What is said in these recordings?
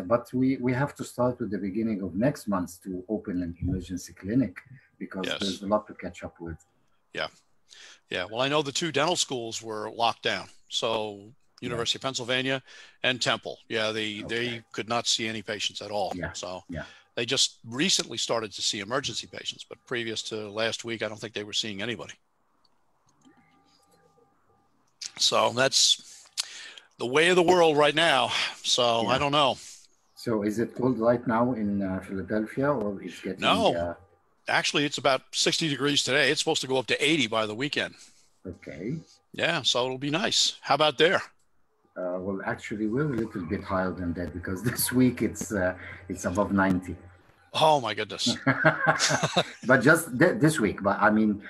But we have to start with the beginning of next month to open an emergency clinic because Yes. there's a lot to catch up with. Yeah. Yeah. Well, I know the two dental schools were locked down. So University of Pennsylvania and Temple. Yeah. They could not see any patients at all. Yeah. So Yeah. they just recently started to see emergency patients, but previous to last week, I don't think they were seeing anybody. So that's the way of the world right now. So Yeah. I don't know. So is it cold right now in Philadelphia, or it's getting? No, actually, it's about 60 degrees today. It's supposed to go up to 80 by the weekend. Okay. Yeah, so it'll be nice. How about there? Well, actually, we're a little bit higher than that because this week it's above 90. Oh my goodness! But just this week. But I mean,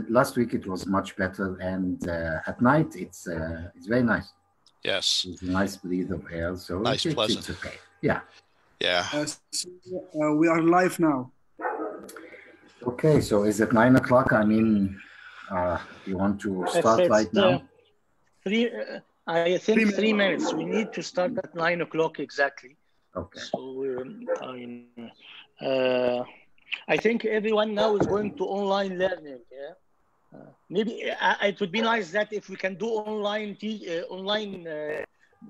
last week it was much better, and at night it's very nice. Yes. It's a nice breath of air, so nice, pleasant. It's okay. Yeah. Yeah. We are live now. Okay, so is it 9 o'clock? I mean, you want to start right now? I think 3 minutes. We need to start at 9 o'clock exactly. Okay. So I think everyone now is going to online learning. Yeah. Maybe it would be nice that if we can do online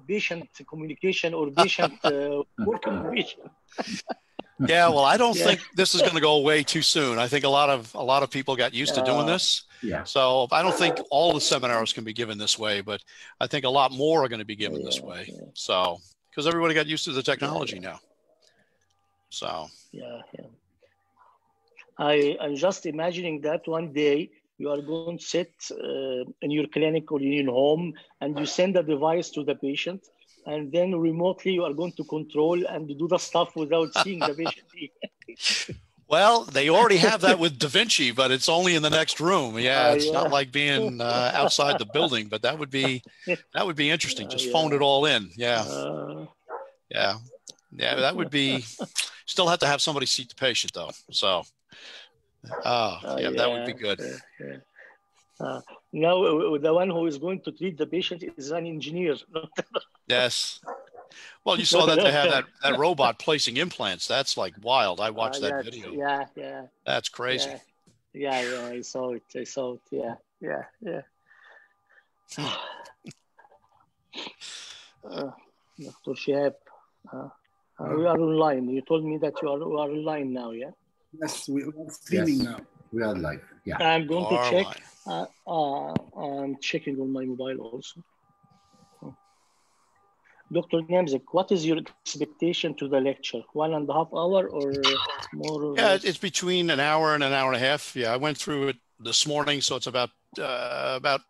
patient communication or patient working patient. Yeah, well, I don't think this is going to go away too soon. I think a lot of people got used to doing this. Yeah. So I don't think all the seminars can be given this way, but I think a lot more are going to be given this way. Yeah. So because everybody got used to the technology now. So I'm just imagining that one day you are going to sit in your clinic or in your home and you send a device to the patient, and then remotely you are going to control and do the stuff without seeing the patient. Well, they already have that with Da Vinci, but it's only in the next room. Yeah, it's not like being outside the building, but that would be interesting. Just phone it all in. Yeah. That would be. Still have to have somebody seat the patient though. So, that would be good. Now, the one who is going to treat the patient is an engineer. Yes. Well, you saw that they have that robot placing implants. That's like wild. I watched that video. Yeah. That's crazy. Yeah. I saw it. Yeah. Dr. Shihab, we are online. You told me that you are online now, yeah? Yes, we are streaming now. We are live. Yeah. I'm going to check. I'm checking on my mobile also. Dr. Nemzik, what is your expectation to the lecture? 1.5 hours or more? Yeah, it's between an hour and an hour and a half. Yeah, I went through it this morning, so it's about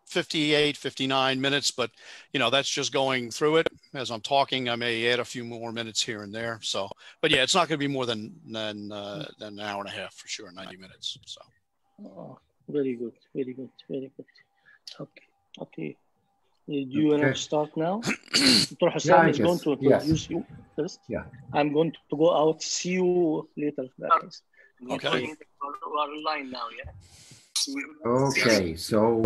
58, 59 minutes, but that's just going through it. As I'm talking, I may add a few more minutes here and there. So, but yeah, it's not going to be more than an hour and a half for sure, 90 minutes. So. Oh, very good. Okay. Do you want to start now? Dr. Hassan is going to introduce you first. Yeah. I'm going to go out. See you later. Okay. We are online now, yeah? Okay, so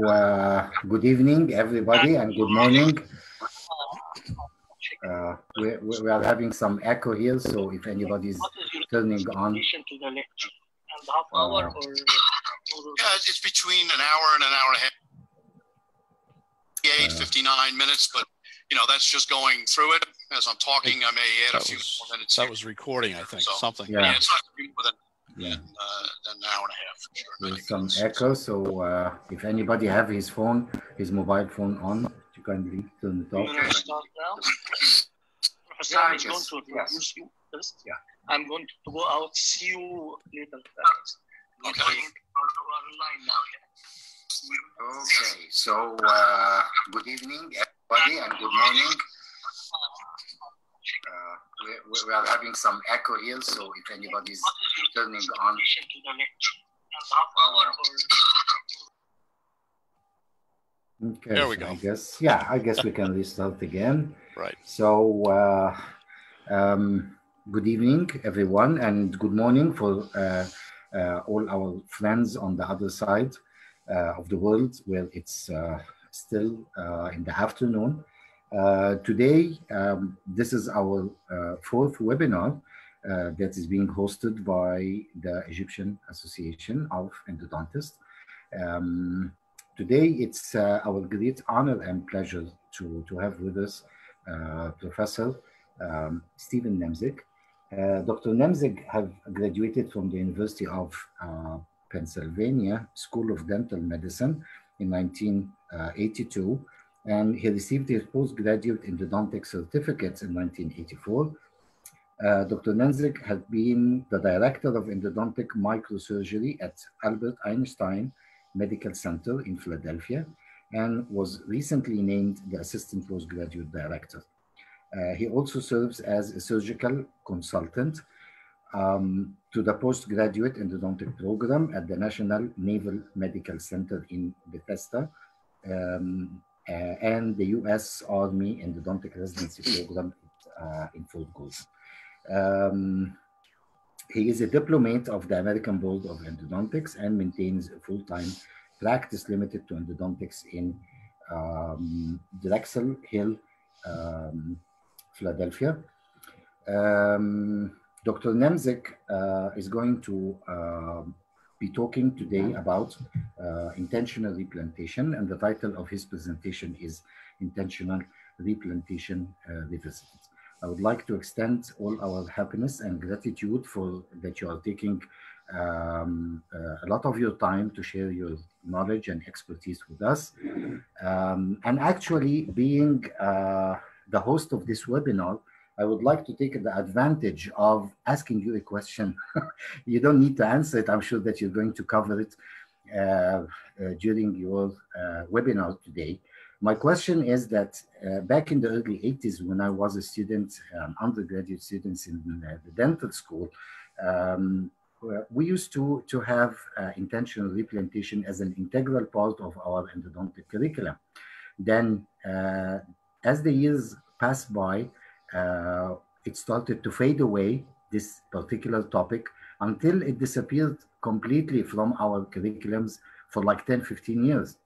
good evening, everybody, and good morning. We are having some echo here, so if anybody's turning on. It's between an hour and an hour and a half. 59 minutes, but that's just going through it. As I'm talking, I may add a few more minutes. That was recording, I think, something. Yeah, it's not going to be more than an hour and a half for sure. There's some echo, so if anybody have his mobile phone on, you can turn it off. Start now. Hassan is going to introduce you first. Yeah. I'm going to go out. See you later. Okay. We're online now, yeah? Okay, so good evening, everybody, and good morning. We are having some echo here, so if anybody's turning on. Okay, there we go. I guess we can restart again. Right. So good evening, everyone, and good morning for all our friends on the other side of the world, where it's still in the afternoon. Today, this is our fourth webinar that is being hosted by the Egyptian Association of Endodontists. Today, it's our great honor and pleasure to have with us Professor Stephen Nemzik. Dr. Nemzik have graduated from the University of Pennsylvania School of Dental Medicine in 1982, and he received his postgraduate endodontic certificates in 1984. Dr. Nemzik has been the director of endodontic microsurgery at Albert Einstein Medical Center in Philadelphia and was recently named the assistant postgraduate director. He also serves as a surgical consultant to the postgraduate endodontic program at the National Naval Medical Center in Bethesda and the U.S. Army Endodontic Residency Program in Fort Gordon. He is a diplomate of the American Board of Endodontics and maintains a full-time practice limited to endodontics in Drexel Hill, Philadelphia. Dr. Nemzik is going to be talking today about intentional replantation, and the title of his presentation is Intentional Replantation Revisited. I would like to extend all our happiness and gratitude for that you are taking a lot of your time to share your knowledge and expertise with us. And actually being the host of this webinar, I would like to take the advantage of asking you a question. You don't need to answer it. I'm sure that you're going to cover it during your webinar today. My question is that back in the early 80s, when I was a student, undergraduate students in the dental school, we used to have intentional replantation as an integral part of our endodontic curriculum. Then as the years passed by, it started to fade away, this particular topic, until it disappeared completely from our curriculums for like 10, 15 years.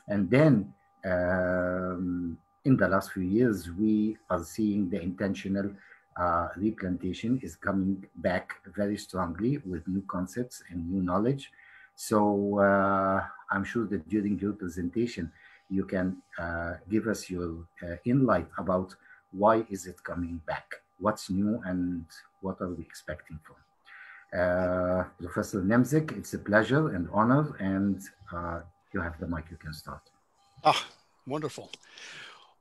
And then in the last few years, we are seeing the intentional replantation is coming back very strongly with new concepts and new knowledge. So I'm sure that during your presentation, you can give us your insight about why is it coming back, what's new, and what are we expecting from. Professor Nemzik, it's a pleasure and honor, and you have the mic, you can start. Ah, wonderful.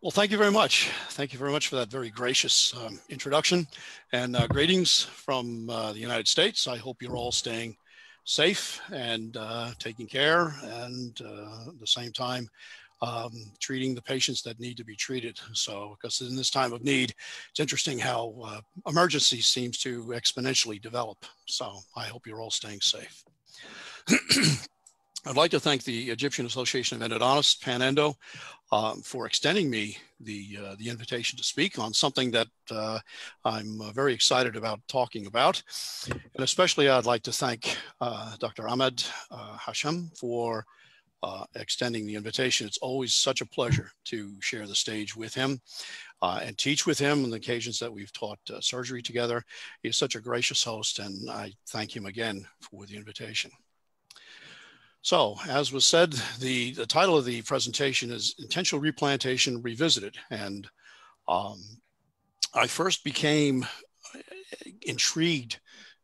Well, thank you very much. Thank you very much for that very gracious introduction, and greetings from the United States. I hope you're all staying safe and taking care, and at the same time, treating the patients that need to be treated. So, because in this time of need, it's interesting how emergency seems to exponentially develop. So I hope you're all staying safe. I'd like to thank the Egyptian Association of Endodontists, PanEndo, for extending me the invitation to speak on something that I'm very excited about talking about. And especially I'd like to thank Dr. Ahmed Hasham for extending the invitation. It's always such a pleasure to share the stage with him and teach with him on the occasions that we've taught surgery together. He's such a gracious host, and I thank him again for the invitation. So, as was said, the title of the presentation is Intentional Replantation Revisited. And I first became intrigued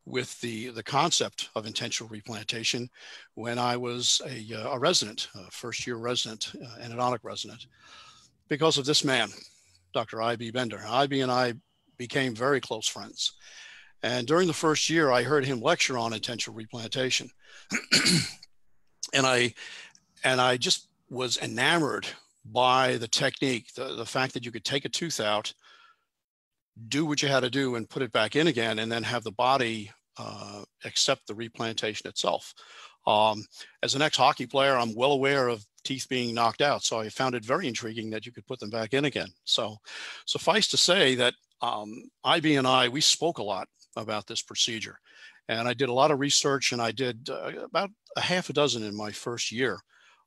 with the concept of intentional replantation when I was a resident, a first-year resident, endodontic resident, because of this man, Dr. I.B. Bender. I.B. and I became very close friends. And during the first year, I heard him lecture on intentional replantation. And I just was enamored by the technique, the fact that you could take a tooth out, do what you had to do and put it back in again, and then have the body accept the replantation itself. As an ex-hockey player, I'm well aware of teeth being knocked out, so I found it very intriguing that you could put them back in again. So suffice to say that IB and I, we spoke a lot about this procedure. And I did a lot of research, and I did about a half a dozen in my first year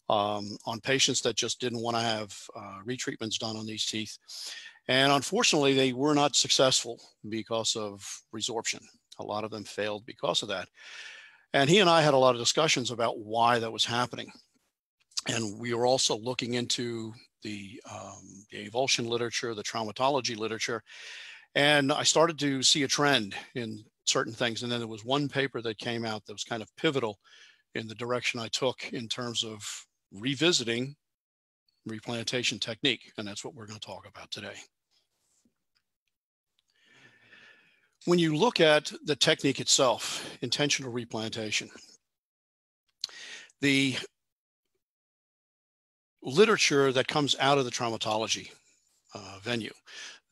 on patients that just didn't want to have retreatments done on these teeth. And unfortunately, they were not successful because of resorption. A lot of them failed because of that. And he and I had a lot of discussions about why that was happening. And we were also looking into the avulsion literature, the traumatology literature. And I started to see a trend in certain things. And then there was one paper that came out that was kind of pivotal in the direction I took in terms of revisiting replantation technique. And that's what we're going to talk about today. When you look at the technique itself, intentional replantation, the literature that comes out of the traumatology venue,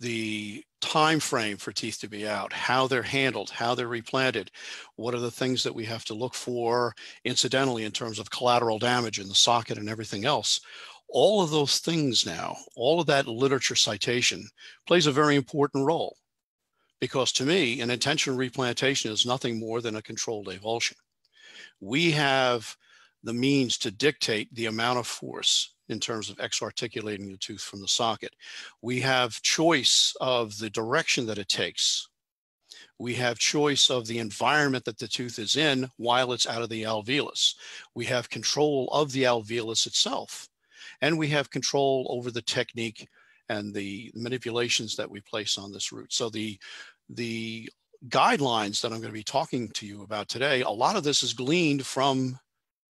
the time frame for teeth to be out, how they're handled, how they're replanted, what are the things that we have to look for incidentally in terms of collateral damage in the socket and everything else. All of those things now, all of that literature citation plays a very important role, because to me, an intentional replantation is nothing more than a controlled avulsion. We have the means to dictate the amount of force in terms of exarticulating the tooth from the socket. We have choice of the direction that it takes. We have choice of the environment that the tooth is in while it's out of the alveolus. We have control of the alveolus itself. And we have control over the technique and the manipulations that we place on this root. So the guidelines that I'm going to be talking to you about today, a lot of this is gleaned from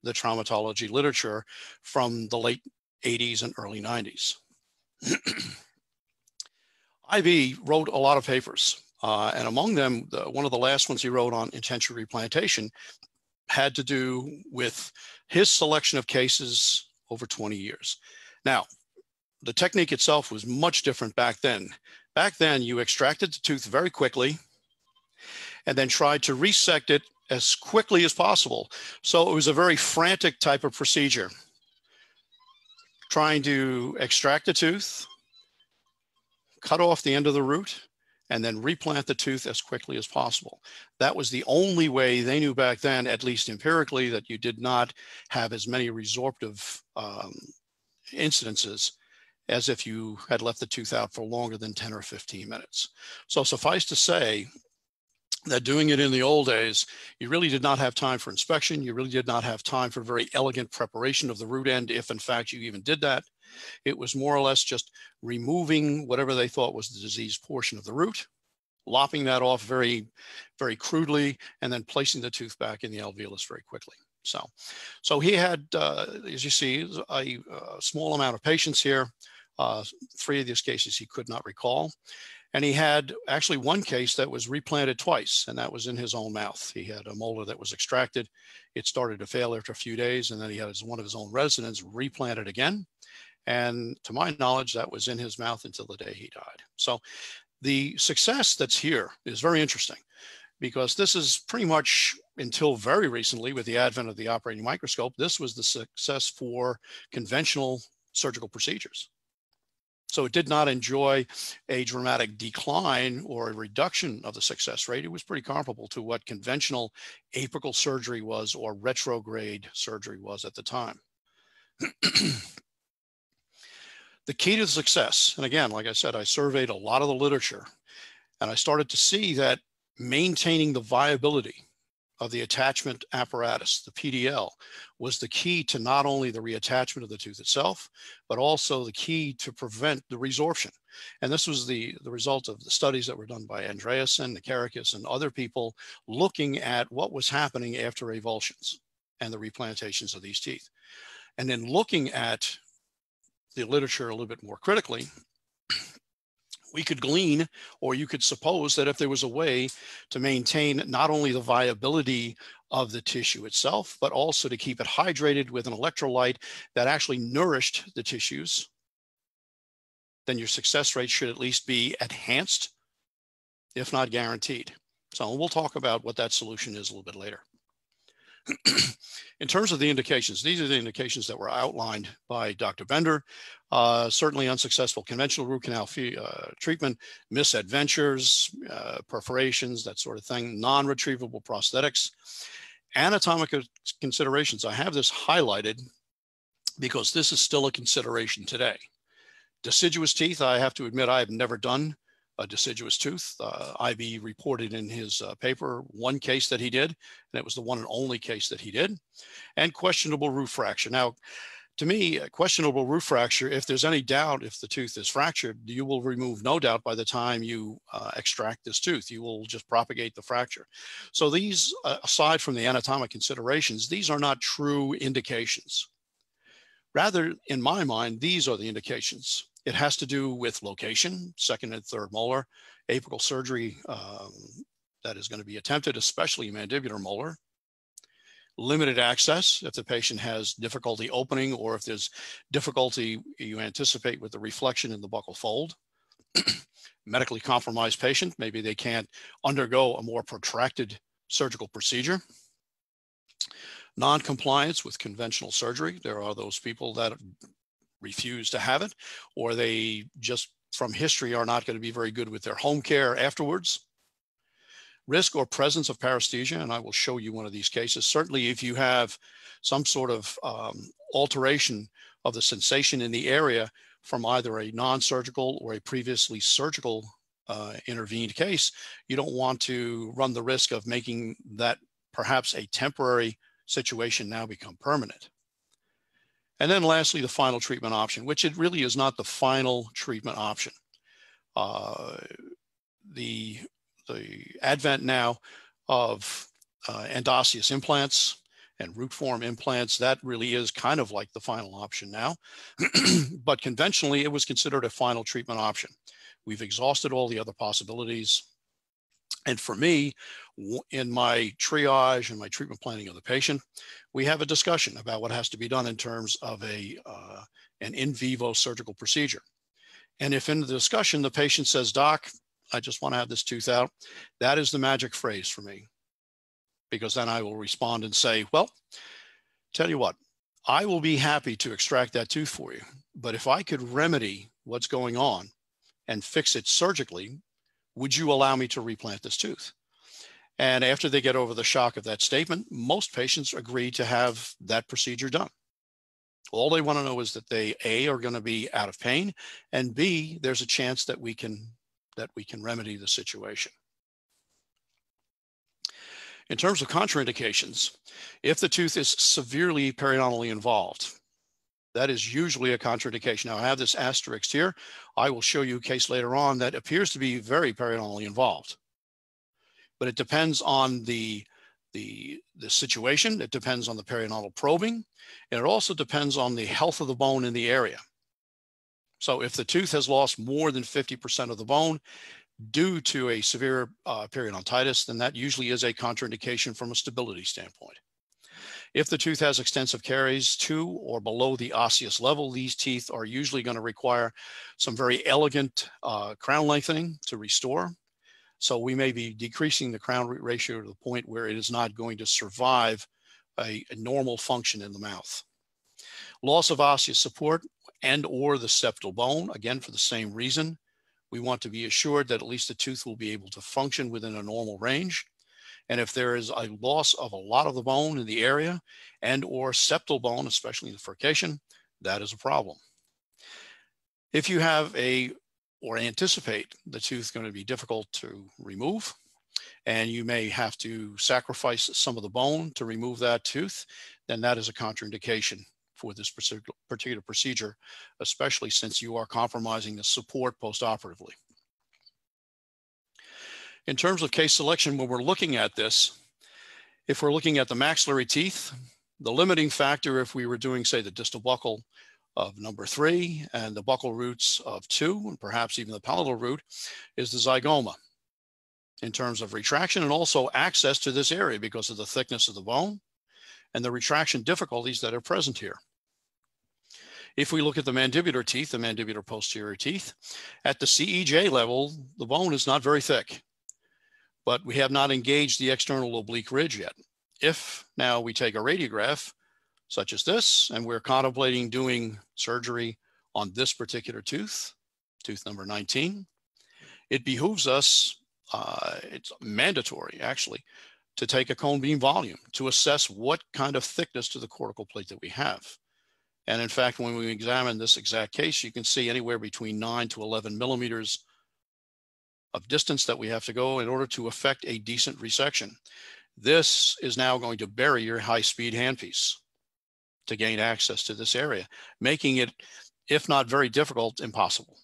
the traumatology literature from the late 80s and early 90s. Ivy wrote a lot of papers, and among them, one of the last ones he wrote on intentional replantation had to do with his selection of cases over 20 years. Now, the technique itself was much different back then. Back then, you extracted the tooth very quickly and then tried to resect it as quickly as possible. So it was a very frantic type of procedure, trying to extract the tooth, cut off the end of the root, and then replant the tooth as quickly as possible. That was the only way they knew back then, at least empirically, that you did not have as many resorptive incidences as if you had left the tooth out for longer than 10 or 15 minutes. So suffice to say that doing it in the old days, you really did not have time for inspection. You really did not have time for very elegant preparation of the root end, if in fact you even did that. It was more or less just removing whatever they thought was the diseased portion of the root, lopping that off very, very crudely, and then placing the tooth back in the alveolus very quickly. So he had, as you see, a small amount of patients here. 3 of these cases he could not recall. And he had actually one case that was replanted twice, and that was in his own mouth. He had a molar that was extracted. It started to fail after a few days, and then he had one of his own residents replanted again. And to my knowledge, that was in his mouth until the day he died. So the success that's here is very interesting, because this is pretty much, until very recently with the advent of the operating microscope, this was the success for conventional surgical procedures. So it did not enjoy a dramatic decline or a reduction of the success rate. It was pretty comparable to what conventional apical surgery was or retrograde surgery was at the time. The key to success, and again, like I said, I surveyed a lot of the literature, and I started to see that maintaining the viability of the attachment apparatus, the PDL, was the key to not only the reattachment of the tooth itself, but also the key to prevent the resorption. And this was the result of the studies that were done by Andreasen, Nikarikis, and other people looking at what was happening after avulsions and the replantations of these teeth. And then looking at the literature a little bit more critically, we could glean, or you could suppose, that if there was a way to maintain not only the viability of the tissue itself, but also to keep it hydrated with an electrolyte that actually nourished the tissues, then your success rate should at least be enhanced, if not guaranteed. So we'll talk about what that solution is a little bit later. In terms of the indications, these are the indications that were outlined by Dr. Bender. Certainly unsuccessful conventional root canal treatment, misadventures, perforations, that sort of thing, non-retrievable prosthetics, anatomic considerations. I have this highlighted because this is still a consideration today. Deciduous teeth, I have to admit, I have never done a deciduous tooth. IB reported in his paper one case that he did, and it was the one and only case that he did. And questionable root fracture. Now, to me, a questionable root fracture, if there's any doubt if the tooth is fractured, you will remove no doubt by the time you extract this tooth. You will just propagate the fracture. So these, aside from the anatomic considerations, these are not true indications. Rather, in my mind, these are the indications. It has to do with location, second and third molar, apical surgery that is going to be attempted, especially mandibular molar. Limited access if the patient has difficulty opening, or if there's difficulty you anticipate with the reflection in the buccal fold. Medically compromised patient, maybe they can't undergo a more protracted surgical procedure. Non-compliance with conventional surgery. There are those people that refuse to have it, or they just from history are not going to be very good with their home care afterwards. Risk or presence of paresthesia, and I will show you one of these cases. Certainly if you have some sort of alteration of the sensation in the area from either a non-surgical or a previously surgical intervened case, you don't want to run the risk of making that perhaps a temporary situation now become permanent. And then lastly, the final treatment option, which it really is not the final treatment option. The advent now of endosseous implants and root form implants, that really is kind of like the final option now. But conventionally, it was considered a final treatment option. We've exhausted all the other possibilities. And for me, in my triage and my treatment planning of the patient, we have a discussion about what has to be done in terms of an in vivo surgical procedure. And if in the discussion, the patient says, "Doc, I just want to have this tooth out," that is the magic phrase for me, because then I will respond and say, "Well, tell you what, I will be happy to extract that tooth for you, but if I could remedy what's going on and fix it surgically, would you allow me to replant this tooth?" And after they get over the shock of that statement, most patients agree to have that procedure done. All they want to know is that they, A, are going to be out of pain, and B, there's a chance that we can remedy the situation. In terms of contraindications, if the tooth is severely periodontally involved, that is usually a contraindication. Now, I have this asterisk here. I will show you a case later on that appears to be very periodontally involved. But it depends on the situation. It depends on the periodontal probing. And it also depends on the health of the bone in the area. So if the tooth has lost more than 50% of the bone due to a severe periodontitis, then that usually is a contraindication from a stability standpoint. If the tooth has extensive caries to or below the osseous level, these teeth are usually going to require some very elegant crown lengthening to restore. So we may be decreasing the crown root ratio to the point where it is not going to survive a normal function in the mouth. Loss of osseous support and or the septal bone, again, for the same reason. We want to be assured that at least the tooth will be able to function within a normal range. And if there is a loss of a lot of the bone in the area and or septal bone, especially in the furcation, that is a problem. If you have or anticipate the tooth going to be difficult to remove, and you may have to sacrifice some of the bone to remove that tooth, then that is a contraindication for this particular procedure, especially since you are compromising the support postoperatively. In terms of case selection, when we're looking at this, if we're looking at the maxillary teeth, the limiting factor, if we were doing, say, the distal buccal of number 3 and the buccal roots of 2, and perhaps even the palatal root, is the zygoma in terms of retraction and also access to this area because of the thickness of the bone and the retraction difficulties that are present here. If we look at the mandibular teeth, the mandibular posterior teeth, at the CEJ level, the bone is not very thick, but we have not engaged the external oblique ridge yet. If now we take a radiograph such as this, and we're contemplating doing surgery on this particular tooth, tooth number 19, it behooves us, it's mandatory actually, to take a cone beam volume to assess what kind of thickness to the cortical plate that we have. And in fact, when we examine this exact case, you can see anywhere between 9 to 11 millimeters of distance that we have to go in order to effect a decent resection. This is now going to bury your high-speed handpiece to gain access to this area, making it, if not very difficult, impossible.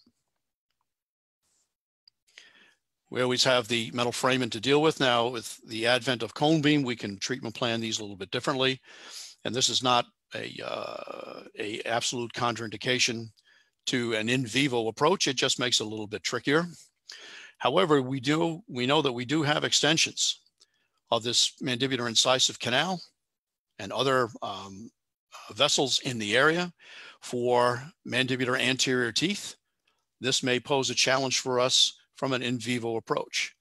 We always have the metal framing to deal with. Now, with the advent of cone beam, we can treatment plan these a little bit differently. And this is not a absolute contraindication to an in vivo approach. It just makes it a little bit trickier. However, we know that we do have extensions of this mandibular incisive canal and other vessels in the area for mandibular anterior teeth. This may pose a challenge for us from an in vivo approach.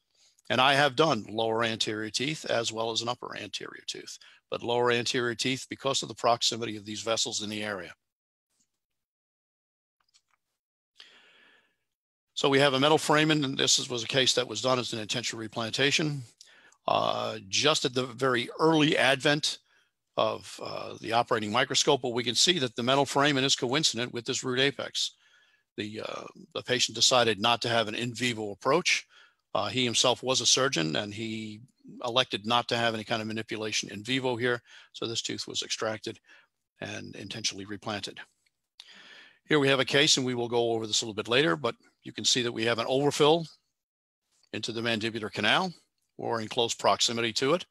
And I have done lower anterior teeth as well as an upper anterior tooth, but lower anterior teeth because of the proximity of these vessels in the area. So we have a metal framing, and this was a case that was done as an intentional replantation. Just at the very early advent of the operating microscope, but we can see that the metal framing is coincident with this root apex. The patient decided not to have an in vivo approach. He himself was a surgeon, and he elected not to have any kind of manipulation in vivo here. So this tooth was extracted and intentionally replanted. Here we have a case, and we will go over this a little bit later, but you can see that we have an overfill into the mandibular canal or in close proximity to it.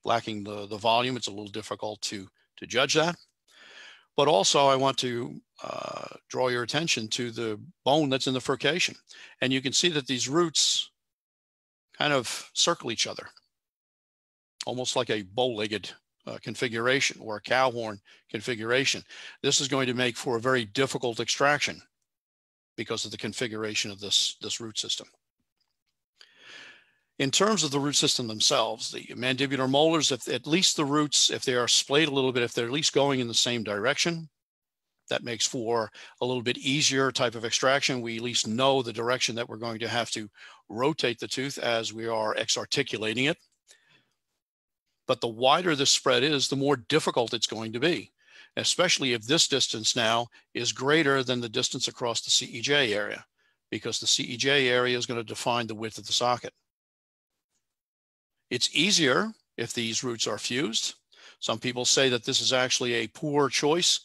Lacking the volume, it's a little difficult to judge that. But also I want to draw your attention to the bone that's in the furcation. And you can see that these roots kind of circle each other, almost like a bow-legged configuration or a cow horn configuration. This is going to make for a very difficult extraction because of the configuration of this root system. In terms of the root system themselves, the mandibular molars, if at least the roots, if they are splayed a little bit, if they're at least going in the same direction, that makes for a little bit easier type of extraction. We at least know the direction that we're going to have to rotate the tooth as we are exarticulating it. But the wider the spread is, the more difficult it's going to be, especially if this distance now is greater than the distance across the CEJ area, because the CEJ area is going to define the width of the socket. It's easier if these roots are fused. Some people say that this is actually a poor choice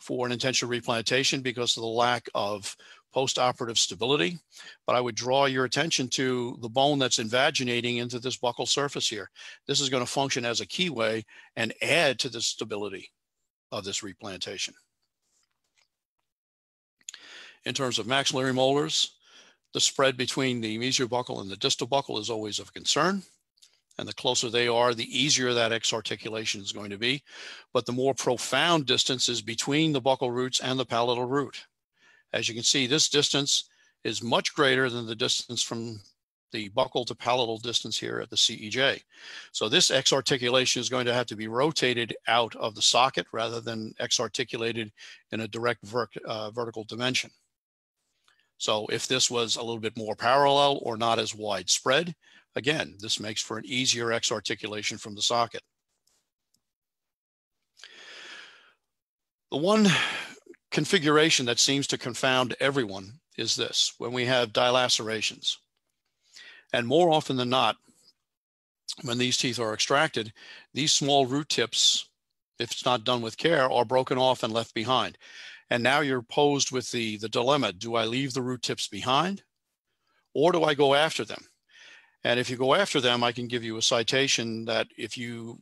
for an intentional replantation because of the lack of post-operative stability. But I would draw your attention to the bone that's invaginating into this buccal surface here. This is going to function as a keyway and add to the stability of this replantation. In terms of maxillary molars, the spread between the mesiobuccal and the distal buccal is always of concern. And the closer they are, the easier that exarticulation is going to be. But the more profound distance is between the buccal roots and the palatal root. As you can see, this distance is much greater than the distance from the buccal to palatal distance here at the CEJ. So this exarticulation is going to have to be rotated out of the socket rather than exarticulated in a direct vertical dimension. So if this was a little bit more parallel or not as widespread, again, this makes for an easier exarticulation from the socket. The one configuration that seems to confound everyone is this, when we have dilacerations. And more often than not, when these teeth are extracted, these small root tips, if it's not done with care, are broken off and left behind. And now you're posed with the dilemma, do I leave the root tips behind or do I go after them? And if you go after them, I can give you a citation that if you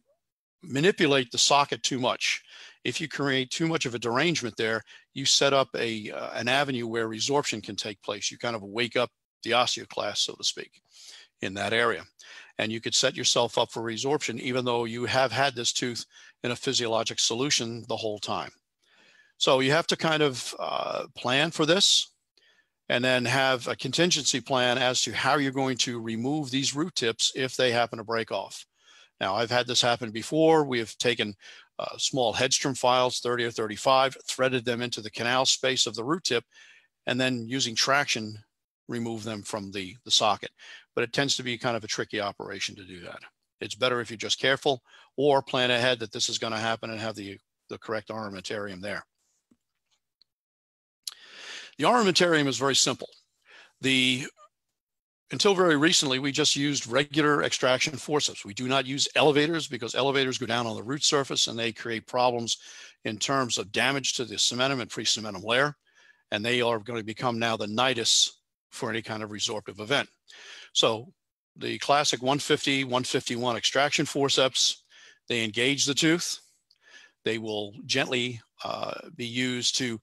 manipulate the socket too much, if you create too much of a derangement there, you set up an avenue where resorption can take place. You kind of wake up the osteoclast, so to speak, in that area. And you could set yourself up for resorption even though you have had this tooth in a physiologic solution the whole time. So you have to kind of plan for this and then have a contingency plan as to how you're going to remove these root tips if they happen to break off. Now, I've had this happen before. We have taken small Hedstrom files, 30 or 35, threaded them into the canal space of the root tip, and then using traction, remove them from the socket. But it tends to be kind of a tricky operation to do that. It's better if you're just careful or plan ahead that this is going to happen and have the correct armamentarium there. The armamentarium is very simple. Until very recently, we just used regular extraction forceps. We do not use elevators because elevators go down on the root surface and they create problems in terms of damage to the cementum and pre-cementum layer. And they are going to become now the nidus for any kind of resorptive event. So the classic 150, 151 extraction forceps, they engage the tooth. They will gently be used to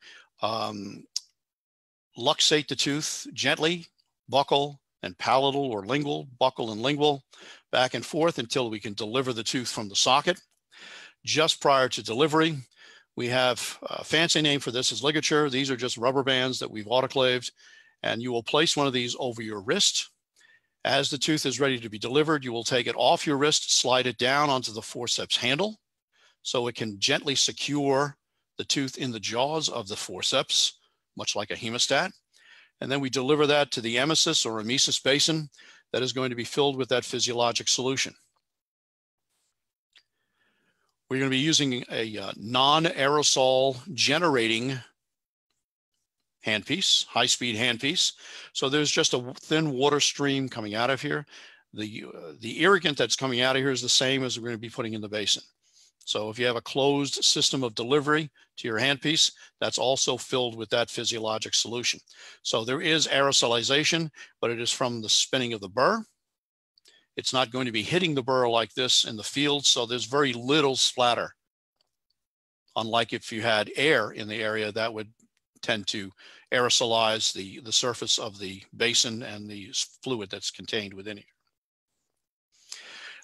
luxate the tooth gently, buccal and palatal or lingual, buccal and lingual, back and forth until we can deliver the tooth from the socket. Just prior to delivery, we have a fancy name for this is ligature. These are just rubber bands that we've autoclaved, and you will place one of these over your wrist. As the tooth is ready to be delivered, you will take it off your wrist, slide it down onto the forceps handle so it can gently secure the tooth in the jaws of the forceps, much like a hemostat. And then we deliver that to the emesis or emesis basin that is going to be filled with that physiologic solution. We're going to be using a non-aerosol generating handpiece, high-speed handpiece. So there's just a thin water stream coming out of here. The irrigant that's coming out of here is the same as we're going to be putting in the basin. So if you have a closed system of delivery to your handpiece, that's also filled with that physiologic solution. So there is aerosolization, but it is from the spinning of the burr. It's not going to be hitting the burr like this in the field, so there's very little splatter. Unlike if you had air in the area, that would tend to aerosolize the surface of the basin and the fluid that's contained within it.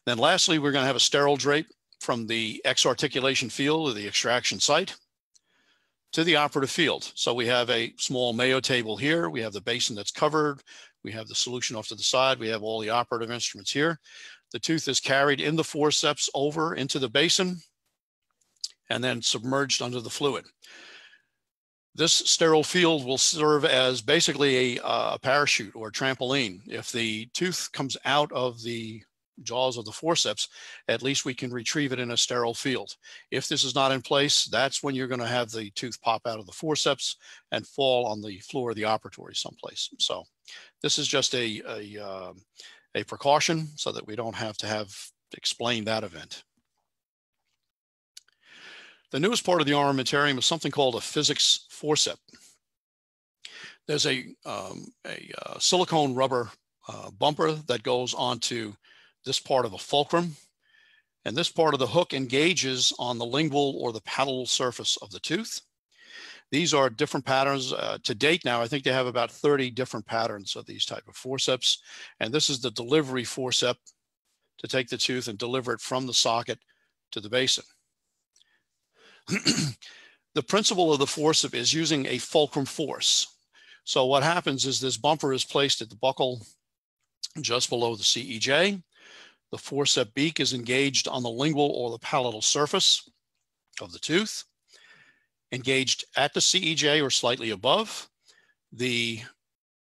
Then lastly, we're going to have a sterile drape from the X-articulation field or the extraction site to the operative field. So we have a small Mayo table here. We have the basin that's covered. We have the solution off to the side. We have all the operative instruments here. The tooth is carried in the forceps over into the basin and then submerged under the fluid. This sterile field will serve as basically a parachute or a trampoline. If the tooth comes out of the jaws of the forceps, at least we can retrieve it in a sterile field. If this is not in place, that's when you're going to have the tooth pop out of the forceps and fall on the floor of the operatory someplace. So this is just a precaution so that we don't have to explain that event. The newest part of the armamentarium is something called a physics forcep. There's a silicone rubber bumper that goes onto this part of a fulcrum, and this part of the hook engages on the lingual or the palatal surface of the tooth. These are different patterns. To date now, I think they have about 30 different patterns of these type of forceps, and this is the delivery forcep to take the tooth and deliver it from the socket to the basin. The principle of the forcep is using a fulcrum force. So what happens is this bumper is placed at the buccal just below the CEJ. The forcep beak is engaged on the lingual or the palatal surface of the tooth, engaged at the CEJ or slightly above. The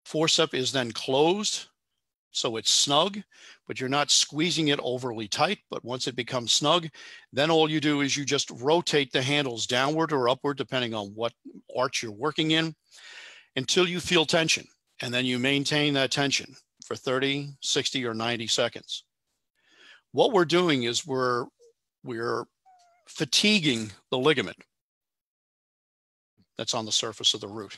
forcep is then closed, so it's snug, but you're not squeezing it overly tight. But once it becomes snug, then all you do is you just rotate the handles downward or upward, depending on what arch you're working in, until you feel tension. And then you maintain that tension for 30, 60, or 90 seconds. What we're doing is we're fatiguing the ligament that's on the surface of the root.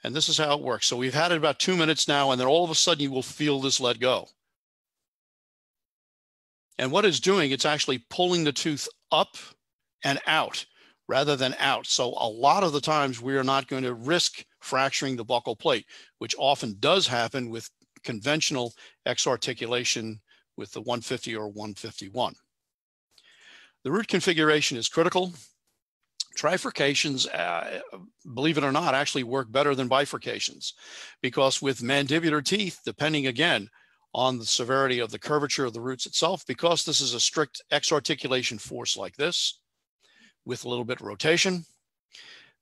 And this is how it works. So we've had it about 2 minutes now, and then all of a sudden you will feel this let go. And what it's doing, it's actually pulling the tooth up and out rather than out. So a lot of the times we are not going to risk fracturing the buccal plate, which often does happen with conventional X-articulation with the 150 or 151. The root configuration is critical. Trifurcations, believe it or not, actually work better than bifurcations, because with mandibular teeth, depending again on the severity of the curvature of the roots itself, because this is a strict X-articulation force like this, with a little bit of rotation,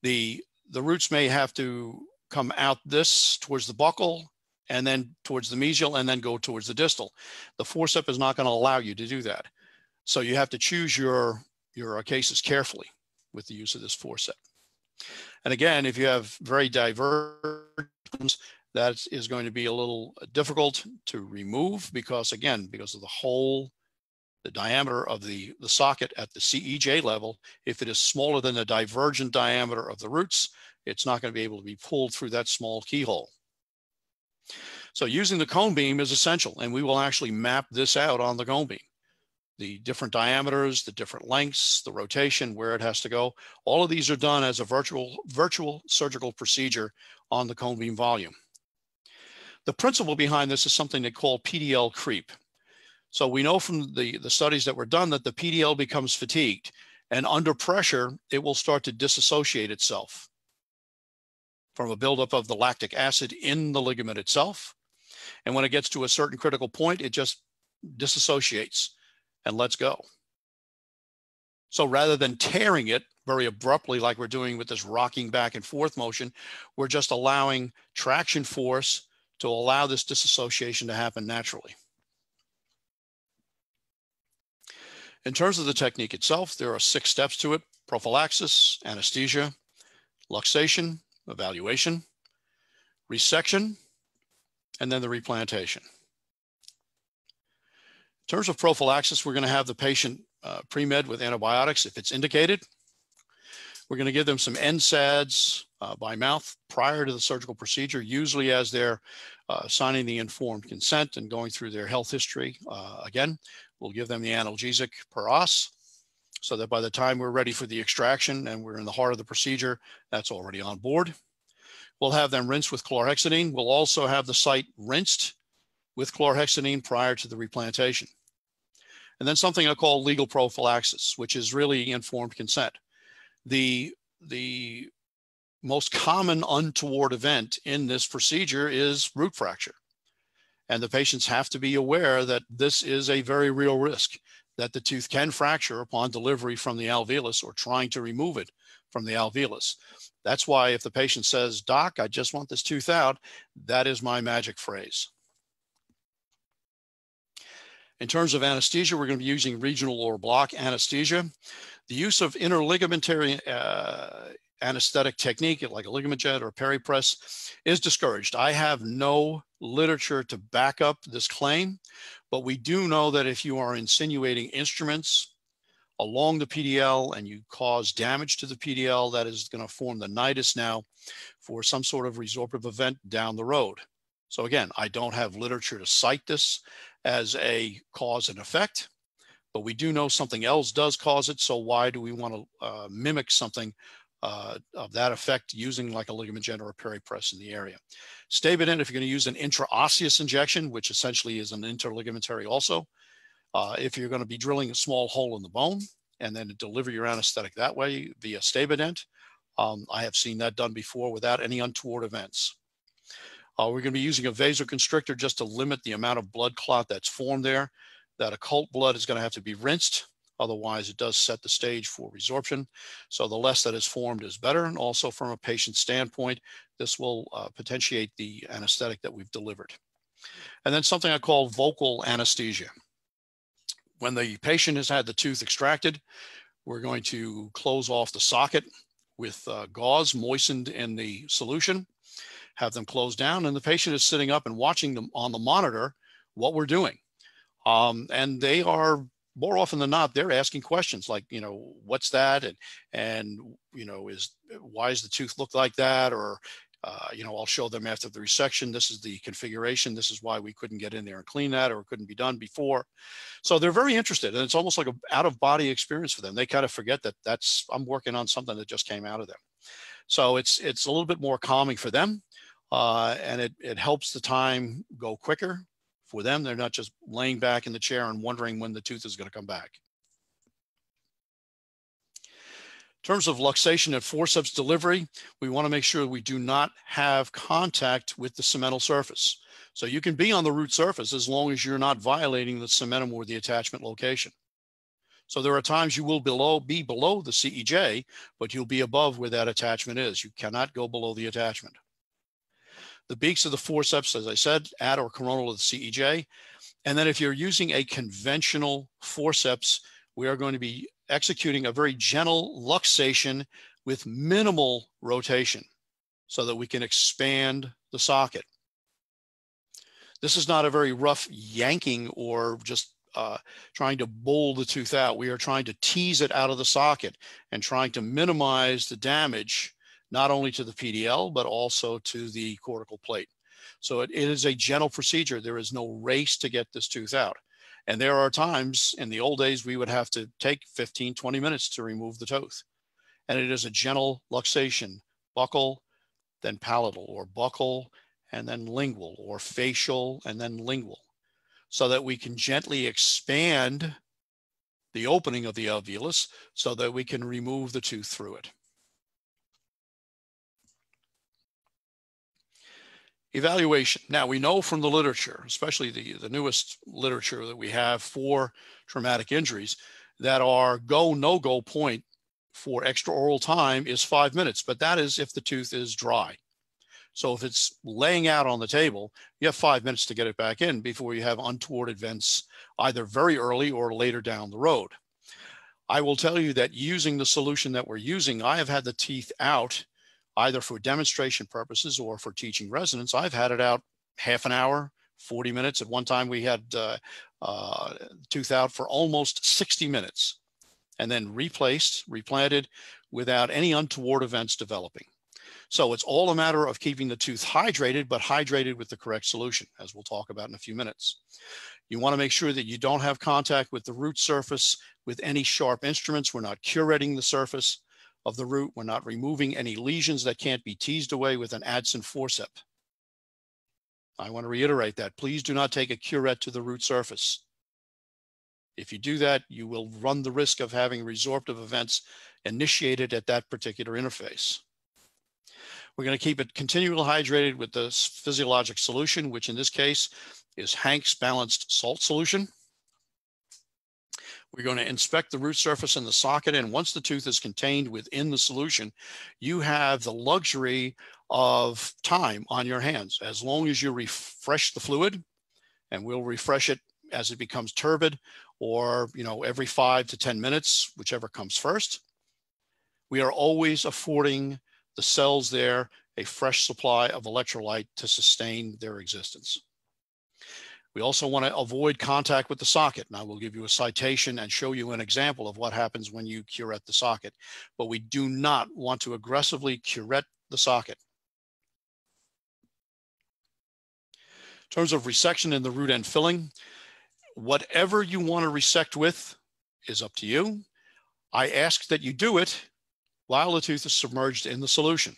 the roots may have to come out this towards the buccal, and then towards the mesial, and then go towards the distal. The forcep is not going to allow you to do that. So you have to choose your cases carefully with the use of this forcep. And again, if you have very divergent, that is going to be a little difficult to remove because, again, because of the hole, the diameter of the socket at the CEJ level, if it is smaller than the divergent diameter of the roots, it's not going to be able to be pulled through that small keyhole. So using the cone beam is essential, and we will actually map this out on the cone beam. The different diameters, the different lengths, the rotation, where it has to go. All of these are done as a virtual surgical procedure on the cone beam volume. The principle behind this is something they call PDL creep. So we know from the studies that were done that the PDL becomes fatigued, and under pressure, it will start to disassociate itself from a buildup of the lactic acid in the ligament itself. And when it gets to a certain critical point, it just disassociates and lets go. So rather than tearing it very abruptly like we're doing with this rocking back and forth motion, we're just allowing traction force to allow this disassociation to happen naturally. In terms of the technique itself, there are 6 steps to it: prophylaxis, anesthesia, luxation, evaluation, resection, and then the replantation. In terms of prophylaxis, we're going to have the patient pre-med with antibiotics if it's indicated. We're going to give them some NSAIDs by mouth prior to the surgical procedure, usually as they're signing the informed consent and going through their health history. Again, we'll give them the analgesic per os so that by the time we're ready for the extraction and we're in the heart of the procedure, that's already on board. We'll have them rinsed with chlorhexidine. We'll also have the site rinsed with chlorhexidine prior to the replantation. And then something I call legal prophylaxis, which is really informed consent. The most common untoward event in this procedure is root fracture. And the patients have to be aware that this is a very real risk, that the tooth can fracture upon delivery from the alveolus or trying to remove it from the alveolus. That's why if the patient says, "Doc, I just want this tooth out," that is my magic phrase. In terms of anesthesia, we're going to be using regional or block anesthesia. The use of interligamentary anesthetic technique, like a ligament jet or a peripress, is discouraged. I have no literature to back up this claim, but we do know that if you are insinuating instruments along the PDL and you cause damage to the PDL, that is going to form the nidus now for some sort of resorptive event down the road. So again, I don't have literature to cite this as a cause and effect, but we do know something else does cause it. So why do we want to mimic something of that effect using like a ligament jet or a peripress in the area? Stabident, if you're going to use an intraosseous injection, which essentially is an interligamentary also, if you're going to be drilling a small hole in the bone and then deliver your anesthetic that way via Stabident, I have seen that done before without any untoward events. We're going to be using a vasoconstrictor just to limit the amount of blood clot that's formed there. That occult blood is going to have to be rinsed. Otherwise, it does set the stage for resorption. So the less that is formed is better. And also from a patient standpoint, this will potentiate the anesthetic that we've delivered. And then something I call vocal anesthesia. When the patient has had the tooth extracted, we're going to close off the socket with gauze moistened in the solution, have them close down, and the patient is sitting up and watching them on the monitor what we're doing. And they are, more often than not, they're asking questions like, you know, what's that? And you know, why does the tooth look like that? Or, you know, I'll show them after the resection, this is the configuration. This is why we couldn't get in there and clean that, or it couldn't be done before. So they're very interested, and it's almost like an out of body experience for them. They kind of forget that I'm working on something that just came out of them. So it's a little bit more calming for them. And it helps the time go quicker for them. They're not just laying back in the chair and wondering when the tooth is going to come back. In terms of luxation and forceps delivery, we want to make sure we do not have contact with the cemental surface. So you can be on the root surface as long as you're not violating the cementum or the attachment location. So there are times you will be below the CEJ, but you'll be above where that attachment is. You cannot go below the attachment. The beaks of the forceps, as I said, at or coronal of the CEJ. And then if you're using a conventional forceps, we are going to be executing a very gentle luxation with minimal rotation so that we can expand the socket. This is not a very rough yanking or just trying to bowl the tooth out. We are trying to tease it out of the socket and trying to minimize the damage, not only to the PDL, but also to the cortical plate. So it is a gentle procedure. There is no race to get this tooth out. And there are times in the old days we would have to take 15, 20 minutes to remove the tooth. And it is a gentle luxation, buccal, then palatal, or buccal, and then lingual, or facial, and then lingual, so that we can gently expand the opening of the alveolus so that we can remove the tooth through it. Evaluation. Now, we know from the literature, especially the newest literature that we have for traumatic injuries, that our go, no-go point for extraoral time is 5 minutes, but that is if the tooth is dry. So if it's laying out on the table, you have 5 minutes to get it back in before you have untoward events either very early or later down the road. I will tell you that using the solution that we're using, I have had the teeth out either for demonstration purposes or for teaching residents. I've had it out half an hour, 40 minutes. At one time we had tooth out for almost 60 minutes and then replaced, replanted without any untoward events developing. So it's all a matter of keeping the tooth hydrated, but hydrated with the correct solution, as we'll talk about in a few minutes. You want to make sure that you don't have contact with the root surface with any sharp instruments. We're not curating the surface of the root. We're not removing any lesions that can't be teased away with an adson forceps. I want to reiterate that. Please do not take a curette to the root surface. If you do that, you will run the risk of having resorptive events initiated at that particular interface. We're going to keep it continually hydrated with the physiologic solution, which in this case is Hank's balanced salt solution. We're going to inspect the root surface and the socket, and once the tooth is contained within the solution, you have the luxury of time on your hands. As long as you refresh the fluid, and we'll refresh it as it becomes turbid, or every 5 to 10 minutes, whichever comes first. We are always affording the cells there a fresh supply of electrolyte to sustain their existence. We also want to avoid contact with the socket. Now we'll give you a citation and show you an example of what happens when you curette the socket, but we do not want to aggressively curette the socket. In terms of resection and the root end filling, whatever you want to resect with is up to you. I ask that you do it while the tooth is submerged in the solution.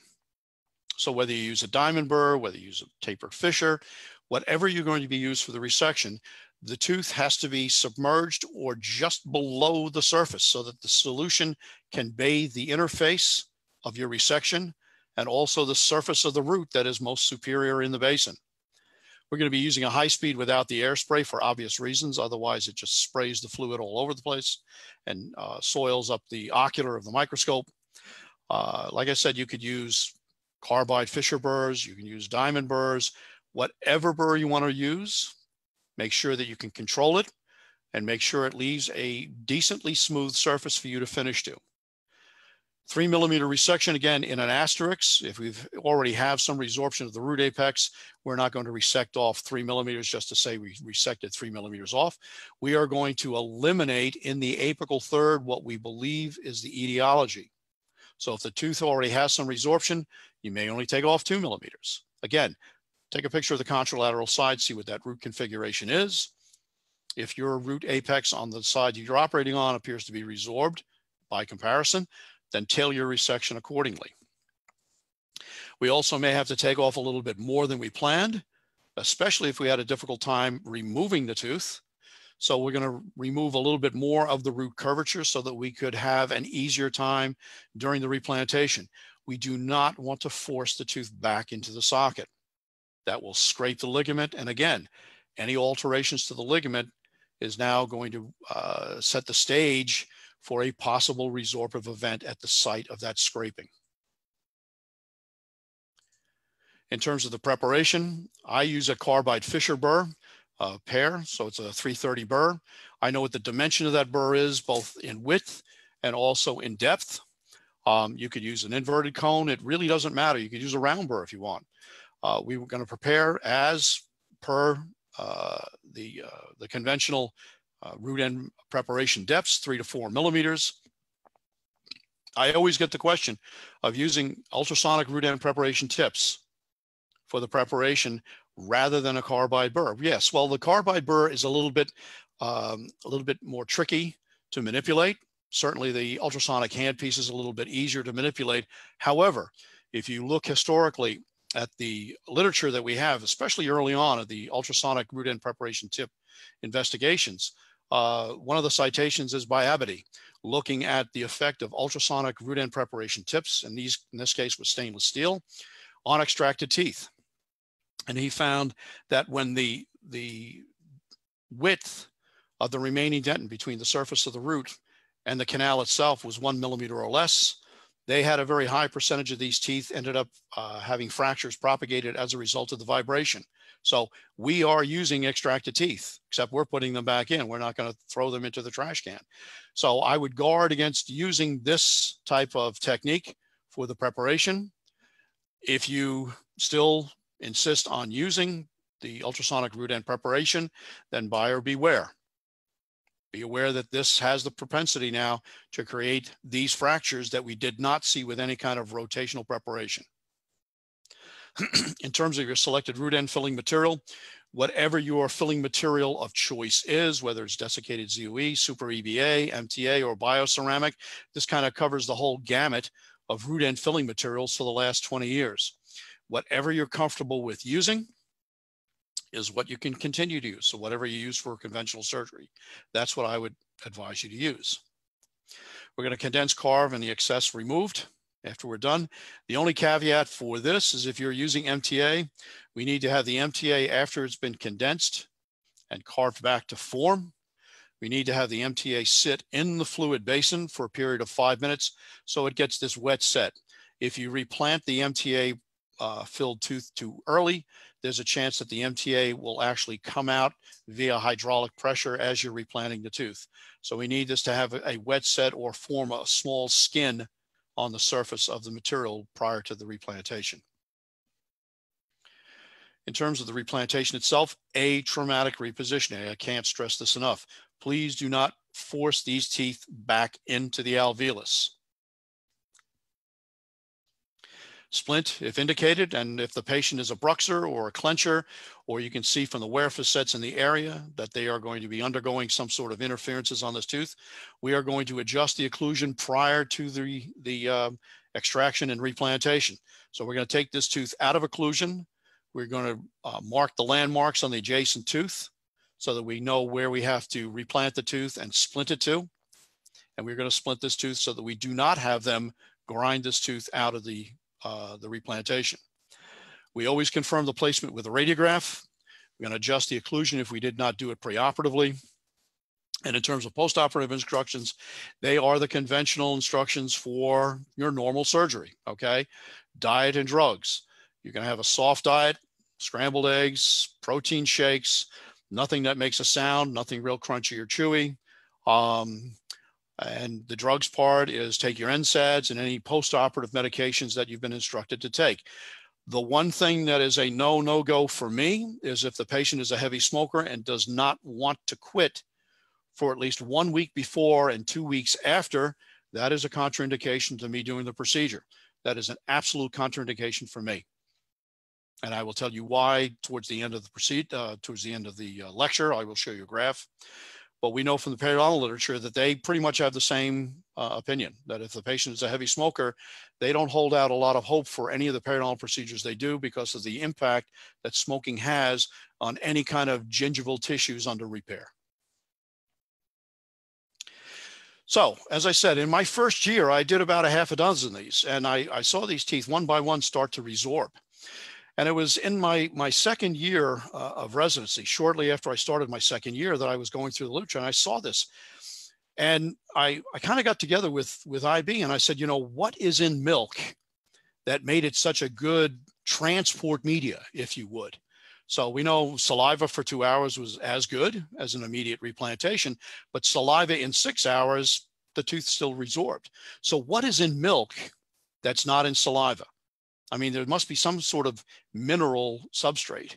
So whether you use a diamond burr, whether you use a tapered fissure, whatever you're going to be used for the resection, the tooth has to be submerged or just below the surface so that the solution can bathe the interface of your resection and also the surface of the root that is most superior in the basin. We're going to be using a high speed without the air spray for obvious reasons. Otherwise, it just sprays the fluid all over the place and soils up the ocular of the microscope. Like I said, you could use carbide fissure burrs, you can use diamond burrs, whatever burr you want to use. Make sure that you can control it and make sure it leaves a decently smooth surface for you to finish to. 3 millimeter resection, again, in an asterisk. If we've already have some resorption of the root apex, we're not going to resect off 3 millimeters just to say we resected 3 millimeters off. We are going to eliminate in the apical third what we believe is the etiology. So if the tooth already has some resorption, you may only take off 2 millimeters. Again, take a picture of the contralateral side, see what that root configuration is. If your root apex on the side you're operating on appears to be resorbed by comparison, then tail your resection accordingly. We also may have to take off a little bit more than we planned, especially if we had a difficult time removing the tooth. So we're going to remove a little bit more of the root curvature so that we could have an easier time during the replantation. We do not want to force the tooth back into the socket. That will scrape the ligament. And again, any alterations to the ligament is now going to set the stage for a possible resorptive event at the site of that scraping. In terms of the preparation, I use a carbide fissure burr pair, so it's a 330 burr. I know what the dimension of that burr is, both in width and also in depth. You could use an inverted cone. It really doesn't matter. You could use a round burr if you want. We were going to prepare as per the conventional root end preparation depths, 3 to 4 millimeters. I always get the question of using ultrasonic root end preparation tips for the preparation rather than a carbide burr. Yes, well, the carbide burr is a little bit more tricky to manipulate. Certainly the ultrasonic handpiece is a little bit easier to manipulate. However, if you look historically at the literature that we have, especially early on at the ultrasonic root end preparation tip investigations, one of the citations is by Abadi, looking at the effect of ultrasonic root end preparation tips, and in this case was stainless steel, on extracted teeth. And he found that when the width of the remaining dentin between the surface of the root and the canal itself was 1 millimeter or less, they had a very high percentage of these teeth ended up having fractures propagated as a result of the vibration. So we are using extracted teeth, except we're putting them back in. We're not going to throw them into the trash can. So I would guard against using this type of technique for the preparation. If you still insist on using the ultrasonic root end preparation, then buyer beware. Be aware that this has the propensity now to create these fractures that we did not see with any kind of rotational preparation. In terms of your selected root end filling material, whatever your filling material of choice is, whether it's desiccated ZOE, super EVA, MTA, or bioceramic, this kind of covers the whole gamut of root end filling materials for the last 20 years. Whatever you're comfortable with using is what you can continue to use. So whatever you use for conventional surgery, that's what I would advise you to use. We're going to condense, carve, and the excess removed after we're done. The only caveat for this is if you're using MTA, we need to have the MTA after it's been condensed and carved back to form. We need to have the MTA sit in the fluid basin for a period of 5 minutes so it gets this wet set. If you replant the MTA filled tooth too early, there's a chance that the MTA will actually come out via hydraulic pressure as you're replanting the tooth. So we need this to have a wet set or form a small skin on the surface of the material prior to the replantation. In terms of the replantation itself, atraumatic repositioning. I can't stress this enough. Please do not force these teeth back into the alveolus. Splint if indicated, and if the patient is a bruxer or a clencher, or you can see from the wear facets in the area that they are going to be undergoing some sort of interferences on this tooth, we are going to adjust the occlusion prior to the extraction and replantation. So we're going to take this tooth out of occlusion. We're going to mark the landmarks on the adjacent tooth so that we know where we have to replant the tooth and splint it to. And we're going to splint this tooth so that we do not have them grind this tooth out of the replantation. We always confirm the placement with a radiograph. We're going to adjust the occlusion if we did not do it preoperatively. And in terms of postoperative instructions, they are the conventional instructions for your normal surgery, okay? Diet and drugs. You're going to have a soft diet, scrambled eggs, protein shakes, nothing that makes a sound, nothing real crunchy or chewy. And the drugs part is take your NSAIDs and any postoperative medications that you've been instructed to take. The one thing that is a no-go for me is if the patient is a heavy smoker and does not want to quit for at least 1 week before and 2 weeks after, that is a contraindication to me doing the procedure. That is an absolute contraindication for me. And I will tell you why towards the end of the lecture. I will show you a graph. But we know from the periodontal literature that they pretty much have the same opinion, that if the patient is a heavy smoker, they don't hold out a lot of hope for any of the periodontal procedures they do because of the impact that smoking has on any kind of gingival tissues under repair. So, as I said, in my first year, I did about a half a dozen of these, and I saw these teeth one by one start to resorb. And it was in my second year of residency, shortly after I started my second year, that I was going through the literature and I saw this. And I kind of got together with IB and I said, you know, what is in milk that made it such a good transport media, if you would? So we know saliva for 2 hours was as good as an immediate replantation, but saliva in 6 hours the tooth still resorbed. So what is in milk that's not in saliva? I mean, there must be some sort of mineral substrate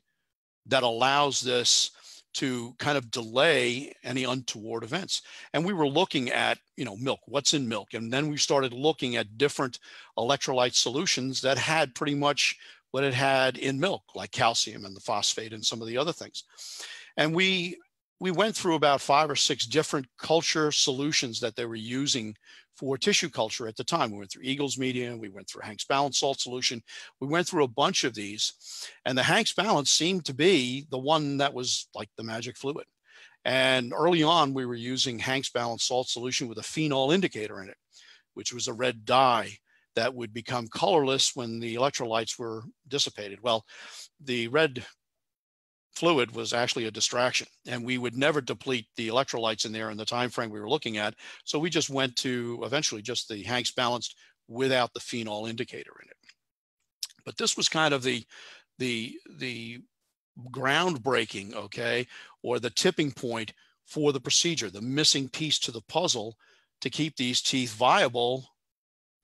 that allows this to kind of delay any untoward events. And we were looking at, milk, what's in milk? And then we started looking at different electrolyte solutions that had pretty much what it had in milk, like calcium and the phosphate and some of the other things. And we went through about 5 or 6 different culture solutions that they were using for tissue culture at the time. We went through Eagle's Medium, we went through Hank's Balance salt solution. We went through a bunch of these, and the Hank's Balance seemed to be the one that was like the magic fluid. And early on, we were using Hank's Balance salt solution with a phenol indicator in it, which was a red dye that would become colorless when the electrolytes were dissipated. Well, the red fluid was actually a distraction, and we would never deplete the electrolytes in there in the time frame we were looking at. So we just went to eventually just the Hank's Balanced without the phenol indicator in it. But this was kind of the groundbreaking, okay, or the tipping point for the procedure, the missing piece to the puzzle to keep these teeth viable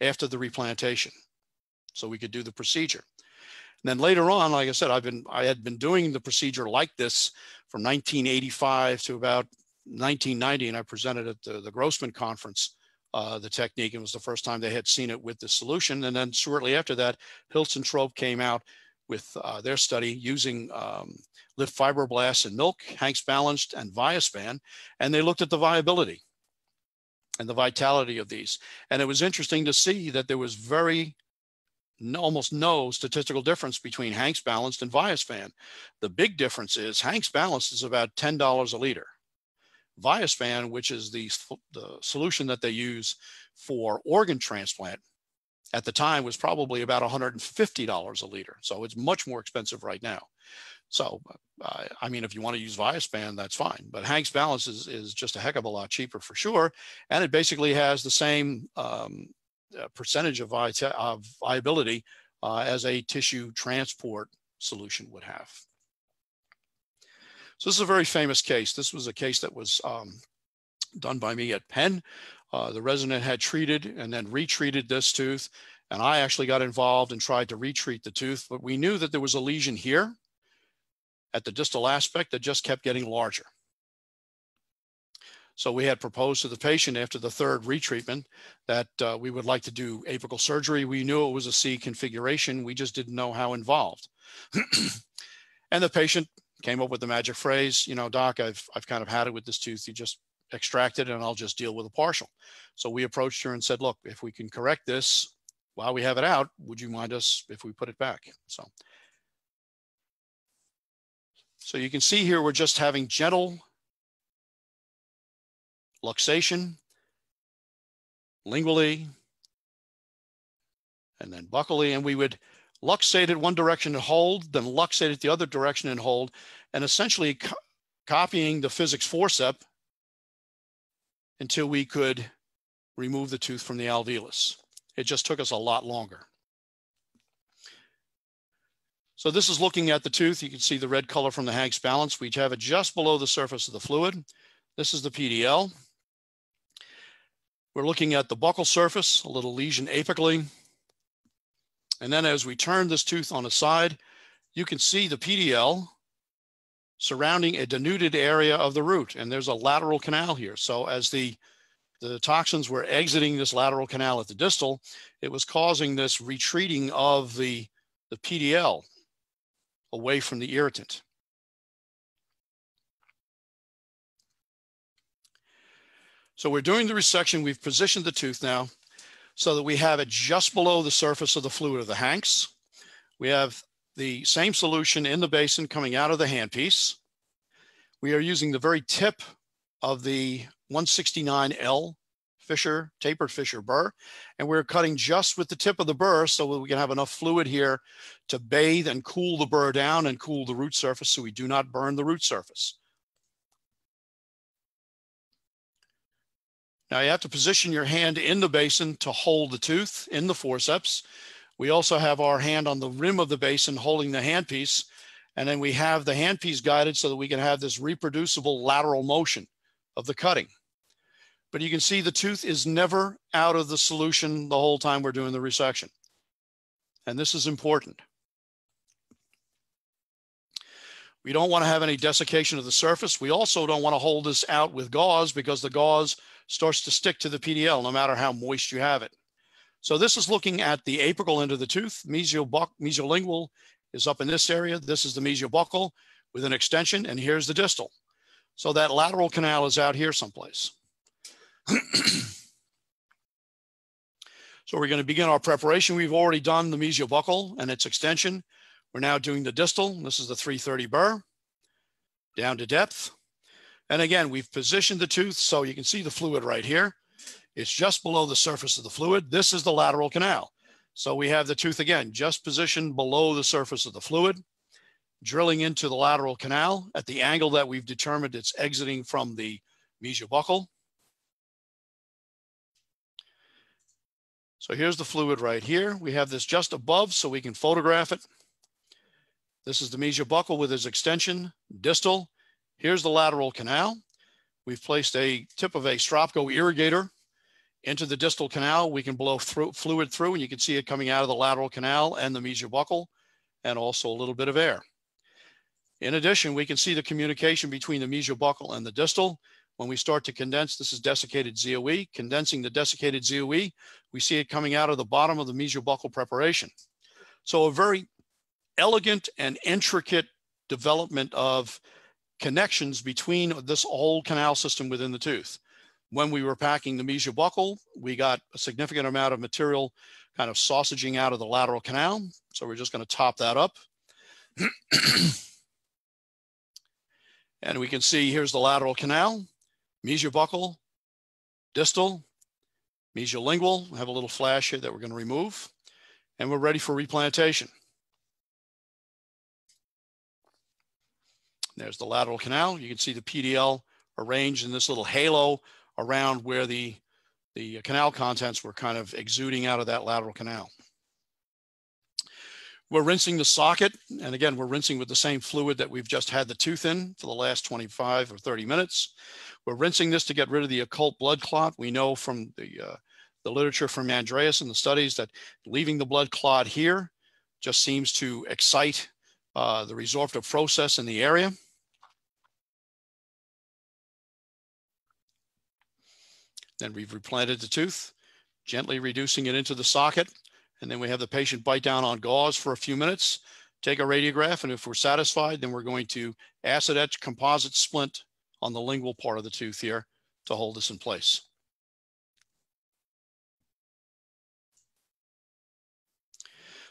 after the replantation, so we could do the procedure. And then later on, like I said, I had been doing the procedure like this from 1985 to about 1990, and I presented at the Grossman conference the technique, and it was the first time they had seen it with the solution. And then shortly after that, Hilton Trope came out with their study using lift fibroblasts in milk, Hank's Balanced, and Viaspan, and they looked at the viability and the vitality of these. And it was interesting to see that there was almost no statistical difference between Hank's Balanced and Viaspan. The big difference is Hank's Balanced is about $10 a liter. Viaspan, which is the solution that they use for organ transplant, at the time was probably about $150 a liter. So it's much more expensive right now. So, I mean, if you want to use Viaspan, that's fine. But Hank's Balance is just a heck of a lot cheaper for sure. And it basically has the same percentage of viability as a tissue transport solution would have. So this is a very famous case. This was a case that was done by me at Penn. The resident had treated and then retreated this tooth, and I actually got involved and tried to retreat the tooth, but we knew that there was a lesion here at the distal aspect that just kept getting larger. So we had proposed to the patient after the 3rd retreatment that we would like to do apical surgery. We knew it was a C configuration. We just didn't know how involved. And the patient came up with the magic phrase, doc, I've kind of had it with this tooth. You just extract it and I'll just deal with a partial. So we approached her and said, look, if we can correct this while we have it out, would you mind us if we put it back? So you can see here, we're just having gentle luxation, lingually, and then buccally, and we would luxate it one direction and hold, then luxate it the other direction and hold, and essentially copying the physics forceps until we could remove the tooth from the alveolus. It just took us a lot longer. So this is looking at the tooth. You can see the red color from the Hank's Balance. We have it just below the surface of the fluid. This is the PDL. We're looking at the buccal surface, a little lesion apically. And then as we turn this tooth on its side, you can see the PDL surrounding a denuded area of the root. And there's a lateral canal here. So as the toxins were exiting this lateral canal at the distal, it was causing this retreating of the PDL away from the irritant. So we're doing the resection. We've positioned the tooth now so that we have it just below the surface of the fluid of the Hank's. We have the same solution in the basin coming out of the handpiece. We are using the very tip of the 169L tapered Fisher burr, and we're cutting just with the tip of the burr so that we can have enough fluid here to bathe and cool the burr down and cool the root surface so we do not burn the root surface. Now you have to position your hand in the basin to hold the tooth in the forceps. We also have our hand on the rim of the basin holding the handpiece, and then we have the handpiece guided so that we can have this reproducible lateral motion of the cutting. But you can see the tooth is never out of the solution the whole time we're doing the resection. And this is important. We don't want to have any desiccation of the surface. We also don't want to hold this out with gauze because the gauze starts to stick to the PDL no matter how moist you have it. So this is looking at the apical end of the tooth. Mesiolingual is up in this area. This is the mesiobuccal with an extension, and here's the distal. So that lateral canal is out here someplace. So we're going to begin our preparation. We've already done the mesiobuccal and its extension. We're now doing the distal. This is the 330 burr down to depth. And again, we've positioned the tooth so you can see the fluid right here. It's just below the surface of the fluid. This is the lateral canal. So we have the tooth again, just positioned below the surface of the fluid, drilling into the lateral canal at the angle that we've determined it's exiting from the mesiobuccal. So here's the fluid right here. We have this just above so we can photograph it. This is the mesiobuccal with its extension, distal. Here's the lateral canal. We've placed a tip of a Stropco irrigator into the distal canal. We can blow fluid through, and you can see it coming out of the lateral canal and the mesiobuccal, and also a little bit of air. In addition, we can see the communication between the mesiobuccal and the distal. When we start to condense, this is desiccated ZOE. Condensing the desiccated ZOE, we see it coming out of the bottom of the mesiobuccal preparation. So a very elegant and intricate development of connections between this whole canal system within the tooth. When we were packing the mesiobuccal, we got a significant amount of material kind of sausaging out of the lateral canal. So we're just going to top that up. And we can see here's the lateral canal, mesiobuccal, distal, mesiolingual. I have a little flash here that we're going to remove. And we're ready for replantation. There's the lateral canal. You can see the PDL arranged in this little halo around where the canal contents were kind of exuding out of that lateral canal. We're rinsing the socket. And again, we're rinsing with the same fluid that we've just had the tooth in for the last 25 or 30 minutes. We're rinsing this to get rid of the occult blood clot. We know from the literature from Andreas and the studies that leaving the blood clot here just seems to excite the resorptive process in the area. Then we've replanted the tooth, gently reducing it into the socket. And then we have the patient bite down on gauze for a few minutes, take a radiograph, and if we're satisfied, then we're going to acid etch composite splint on the lingual part of the tooth here to hold this in place.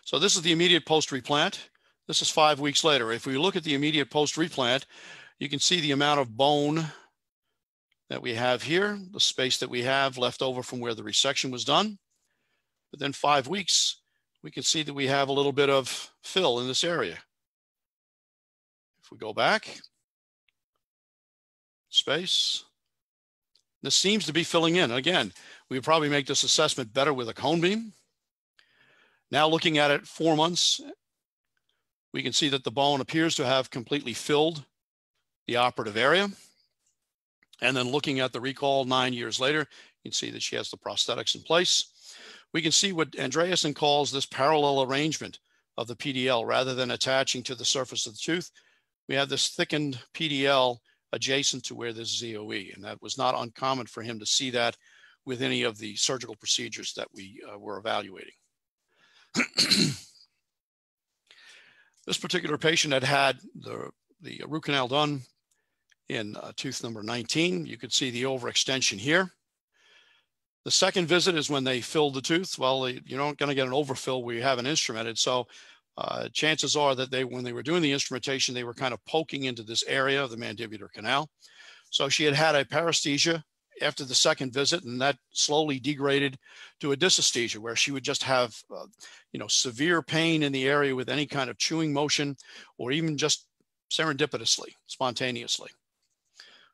So this is the immediate post-replant. This is 5 weeks later. If we look at the immediate post-replant, you can see the amount of bone that we have here, the space that we have left over from where the resection was done. But then 5 weeks, we can see that we have a little bit of fill in this area. If we go back, space, this seems to be filling in. Again, we would probably make this assessment better with a cone beam. Now looking at it 4 months, we can see that the bone appears to have completely filled the operative area. And then looking at the recall 9 years later, you can see that she has the prosthetics in place. We can see what Andreasen calls this parallel arrangement of the PDL rather than attaching to the surface of the tooth. We have this thickened PDL adjacent to where this ZOE, and that was not uncommon for him to see that with any of the surgical procedures that we were evaluating. This particular patient had had the root canal done in tooth number 19. You could see the overextension here. The second visit is when they filled the tooth. Well, you're not going to get an overfill where you haven't instrumented. So chances are that when they were doing the instrumentation, they were kind of poking into this area of the mandibular canal. So she had had a paresthesia after the second visit, and that slowly degraded to a dysesthesia where she would just have severe pain in the area with any kind of chewing motion or even just serendipitously, spontaneously.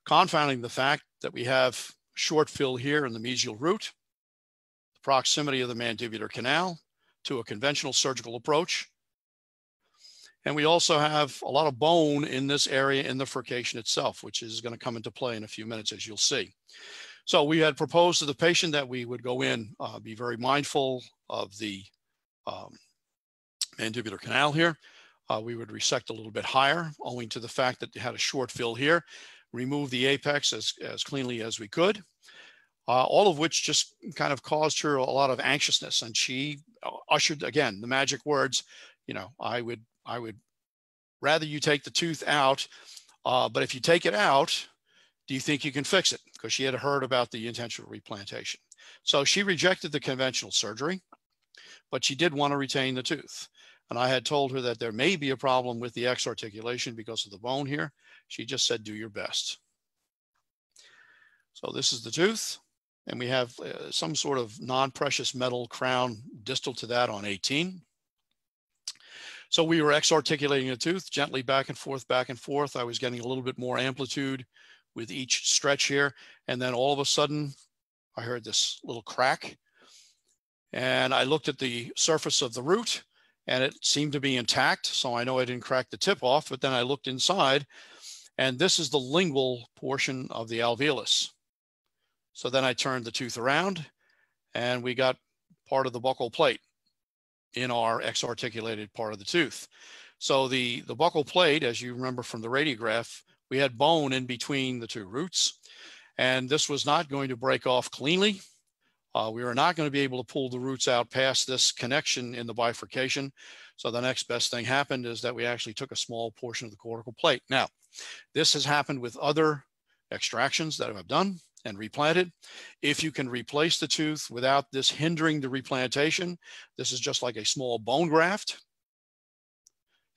Confounding the fact that we have short fill here in the mesial root, the proximity of the mandibular canal to a conventional surgical approach. And we also have a lot of bone in this area in the furcation itself, which is going to come into play in a few minutes, as you'll see. So we had proposed to the patient that we would go in, be very mindful of the mandibular canal here. We would resect a little bit higher, owing to the fact that it had a short fill here, remove the apex as cleanly as we could, all of which just kind of caused her a lot of anxiousness. And she ushered, again, the magic words, you know, I would rather you take the tooth out, but if you take it out, do you think you can fix it? Because she had heard about the intentional replantation. So she rejected the conventional surgery, but she did want to retain the tooth. And I had told her that there may be a problem with the X articulation because of the bone here. She just said, do your best. So this is the tooth. And we have some sort of non-precious metal crown distal to that on 18. So we were X articulating the tooth gently back and forth, back and forth. I was getting a little bit more amplitude with each stretch here. And then all of a sudden, I heard this little crack. And I looked at the surface of the root and it seemed to be intact. So I know I didn't crack the tip off, but then I looked inside and this is the lingual portion of the alveolus. So then I turned the tooth around and we got part of the buccal plate in our X-articulated part of the tooth. So the buccal plate, as you remember from the radiograph, we had bone in between the two roots, and this was not going to break off cleanly. We were not going to be able to pull the roots out past this connection in the bifurcation. So the next best thing happened is that we actually took a small portion of the cortical plate. Now, this has happened with other extractions that I've done and replanted. If you can replace the tooth without this hindering the replantation, this is just like a small bone graft.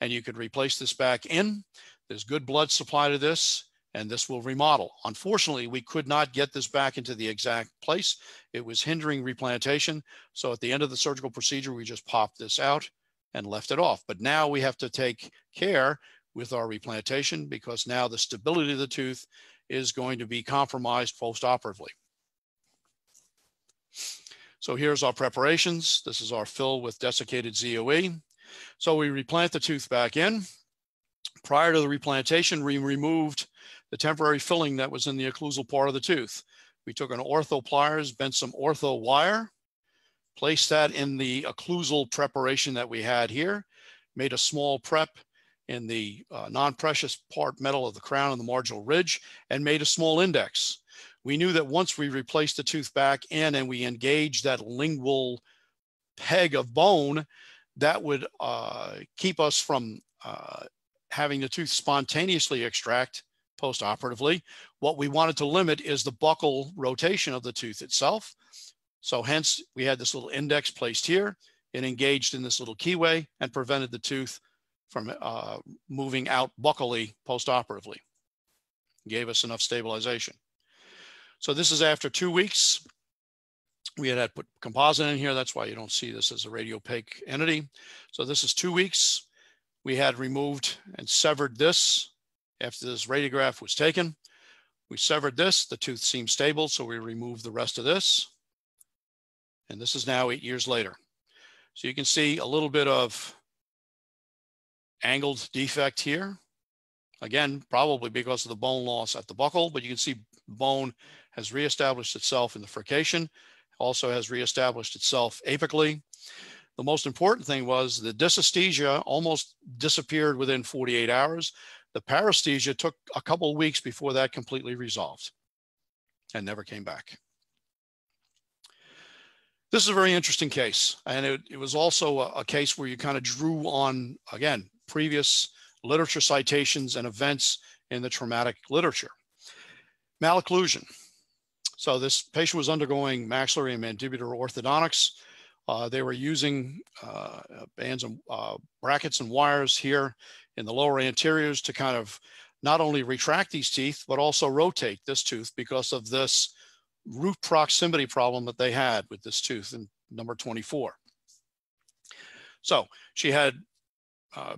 And you could replace this back in. There's good blood supply to this, and this will remodel. Unfortunately, we could not get this back into the exact place. It was hindering replantation. So at the end of the surgical procedure, we just popped this out and left it off. But now we have to take care with our replantation because now the stability of the tooth is going to be compromised post-operatively. So here's our preparations. This is our fill with desiccated ZOE. So we replant the tooth back in. Prior to the replantation, we removed the temporary filling that was in the occlusal part of the tooth. We took an ortho pliers, bent some ortho wire, placed that in the occlusal preparation that we had here, made a small prep in the non-precious part metal of the crown and the marginal ridge, and made a small index. We knew that once we replaced the tooth back in and we engaged that lingual peg of bone, that would keep us from having the tooth spontaneously extract post-operatively. What we wanted to limit is the buccal rotation of the tooth itself. So hence we had this little index placed here. It engaged in this little keyway and prevented the tooth from moving out buccally post-operatively. Gave us enough stabilization. So this is after 2 weeks. We had put composite in here. That's why you don't see this as a radiopaque entity. So this is 2 weeks. We had removed and severed this after this radiograph was taken. We severed this. The tooth seemed stable, so we removed the rest of this. And this is now 8 years later. So you can see a little bit of angled defect here. Again, probably because of the bone loss at the buccal, but you can see bone has reestablished itself in the furcation, also has reestablished itself apically. The most important thing was the dysesthesia almost disappeared within 48 hours. The paresthesia took a couple of weeks before that completely resolved and never came back. This is a very interesting case. And it was also a case where you kind of drew on, again, previous literature citations and events in the traumatic literature. Malocclusion. So this patient was undergoing maxillary and mandibular orthodontics. They were using bands and brackets and wires here in the lower anteriors to kind of not only retract these teeth, but also rotate this tooth because of this root proximity problem that they had with this tooth in number 24. So she had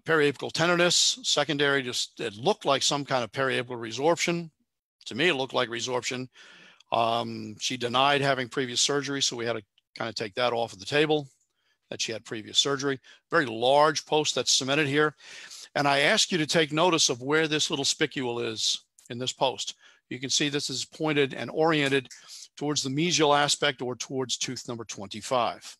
periapical tenderness, secondary, just it looked like some kind of periapical resorption. To me, it looked like resorption. She denied having previous surgery, so we had to kind of take that off of the table, that she had previous surgery. Very large post that's cemented here. And I ask you to take notice of where this little spicule is in this post. You can see this is pointed and oriented towards the mesial aspect or towards tooth number 25.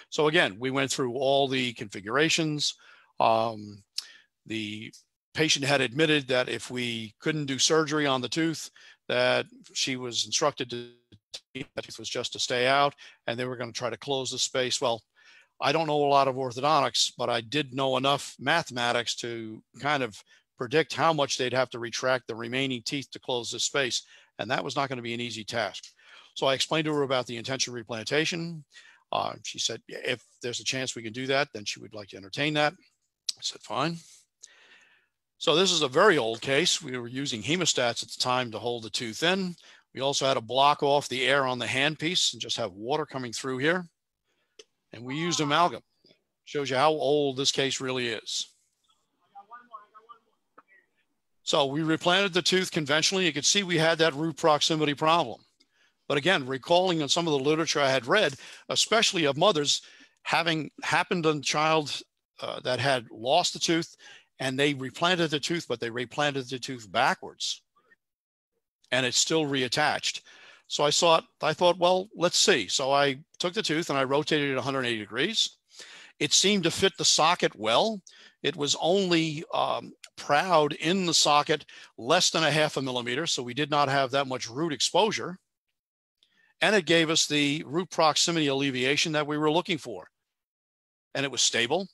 So again, we went through all the configurations. The patient had admitted that if we couldn't do surgery on the tooth, that she was instructed to, that tooth was just to stay out, and they were going to try to close the space. Well, I don't know a lot of orthodontics, but I did know enough mathematics to kind of predict how much they'd have to retract the remaining teeth to close this space. And that was not going to be an easy task. So I explained to her about the intentional replantation. She said, if there's a chance we can do that, then she would like to entertain that. I said, fine. So this is a very old case. We were using hemostats at the time to hold the tooth in. We also had to block off the air on the handpiece and just have water coming through here. And we used amalgam. Shows you how old this case really is. So we replanted the tooth conventionally. You could see we had that root proximity problem. But again, recalling on some of the literature I had read, especially of mothers having happened on a child that had lost the tooth and they replanted the tooth, but they replanted the tooth backwards and it's still reattached. So I thought, well, let's see. So I took the tooth and I rotated it 180 degrees. It seemed to fit the socket well. It was only proud in the socket less than 0.5 millimeter. So we did not have that much root exposure. And it gave us the root proximity alleviation that we were looking for. And it was stable.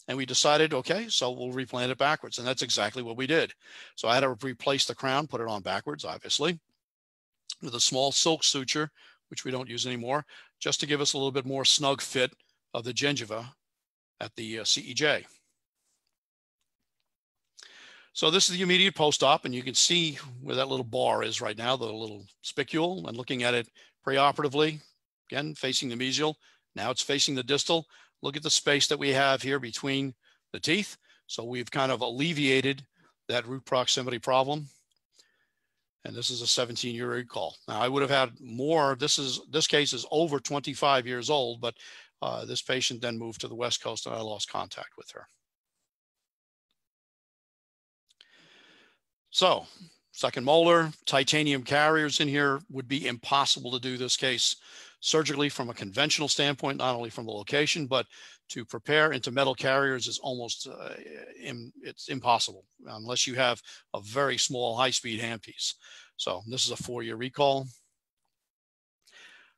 And we decided, okay, so we'll replant it backwards. And that's exactly what we did. So I had to replace the crown, put it on backwards, obviously, with a small silk suture, which we don't use anymore, just to give us a little bit more snug fit of the gingiva at the CEJ. So this is the immediate post-op, and you can see where that little bar is right now, the little spicule, and looking at it preoperatively, again, facing the mesial. Now it's facing the distal. Look at the space that we have here between the teeth. So we've kind of alleviated that root proximity problem. And this is a 17-year recall. Now I would have had more. This case is over 25 years old, but this patient then moved to the West Coast and I lost contact with her. So second molar, titanium carriers in here. Would be impossible to do this case surgically from a conventional standpoint, not only from the location, but to prepare into metal carriers is almost, it's impossible unless you have a very small high-speed handpiece. So this is a 4-year recall.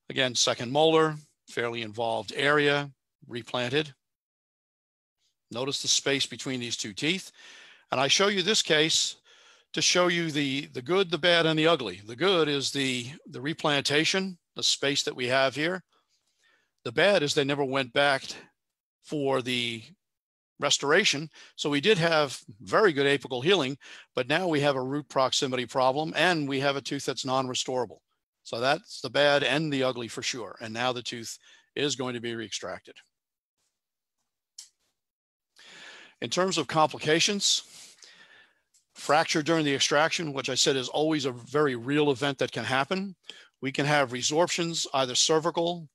Again, second molar, fairly involved area, replanted. Notice the space between these two teeth. And I show you this case to show you the good, the bad, and the ugly. The good is the replantation, the space that we have here. The bad is they never went back for the restoration. So we did have very good apical healing, but now we have a root proximity problem and we have a tooth that's non-restorable. So that's the bad and the ugly for sure. And now the tooth is going to be re-extracted. In terms of complications, fracture during the extraction, which I said is always a very real event that can happen. We can have resorptions, either cervical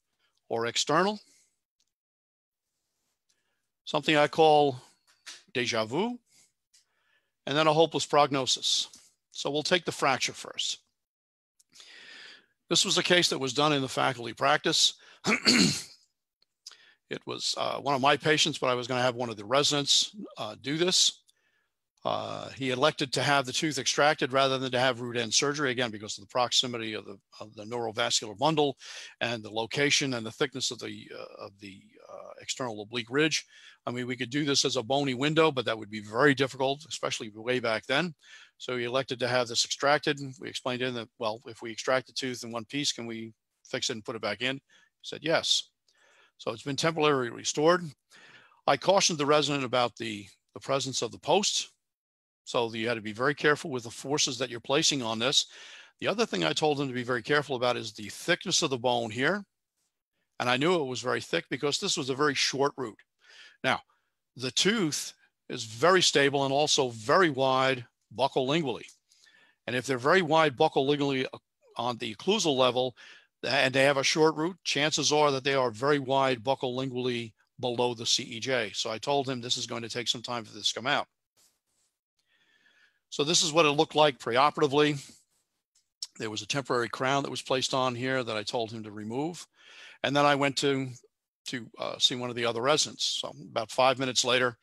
or external. Something I call deja vu, and then a hopeless prognosis. So we'll take the fracture first. This was a case that was done in the faculty practice. It was one of my patients, but I was going to have one of the residents do this. He elected to have the tooth extracted rather than to have root end surgery, again, because of the proximity of the neurovascular bundle and the location and the thickness of the external oblique ridge. I mean, we could do this as a bony window, but that would be very difficult, especially way back then. So he elected to have this extracted. We explained in that, well, if we extract the tooth in one piece, can we fix it and put it back in? He said, yes. So it's been temporarily restored. I cautioned the resident about the presence of the post. So you had to be very careful with the forces that you're placing on this. The other thing I told them to be very careful about is the thickness of the bone here. And I knew it was very thick because this was a very short root. Now, the tooth is very stable and also very wide buccolingually. And if they're very wide buccolingually on the occlusal level and they have a short root, chances are that they are very wide buccolingually below the CEJ. So I told him this is going to take some time for this to come out. So this is what it looked like preoperatively. There was a temporary crown that was placed on here that I told him to remove. And then I went to see one of the other residents. So about 5 minutes later,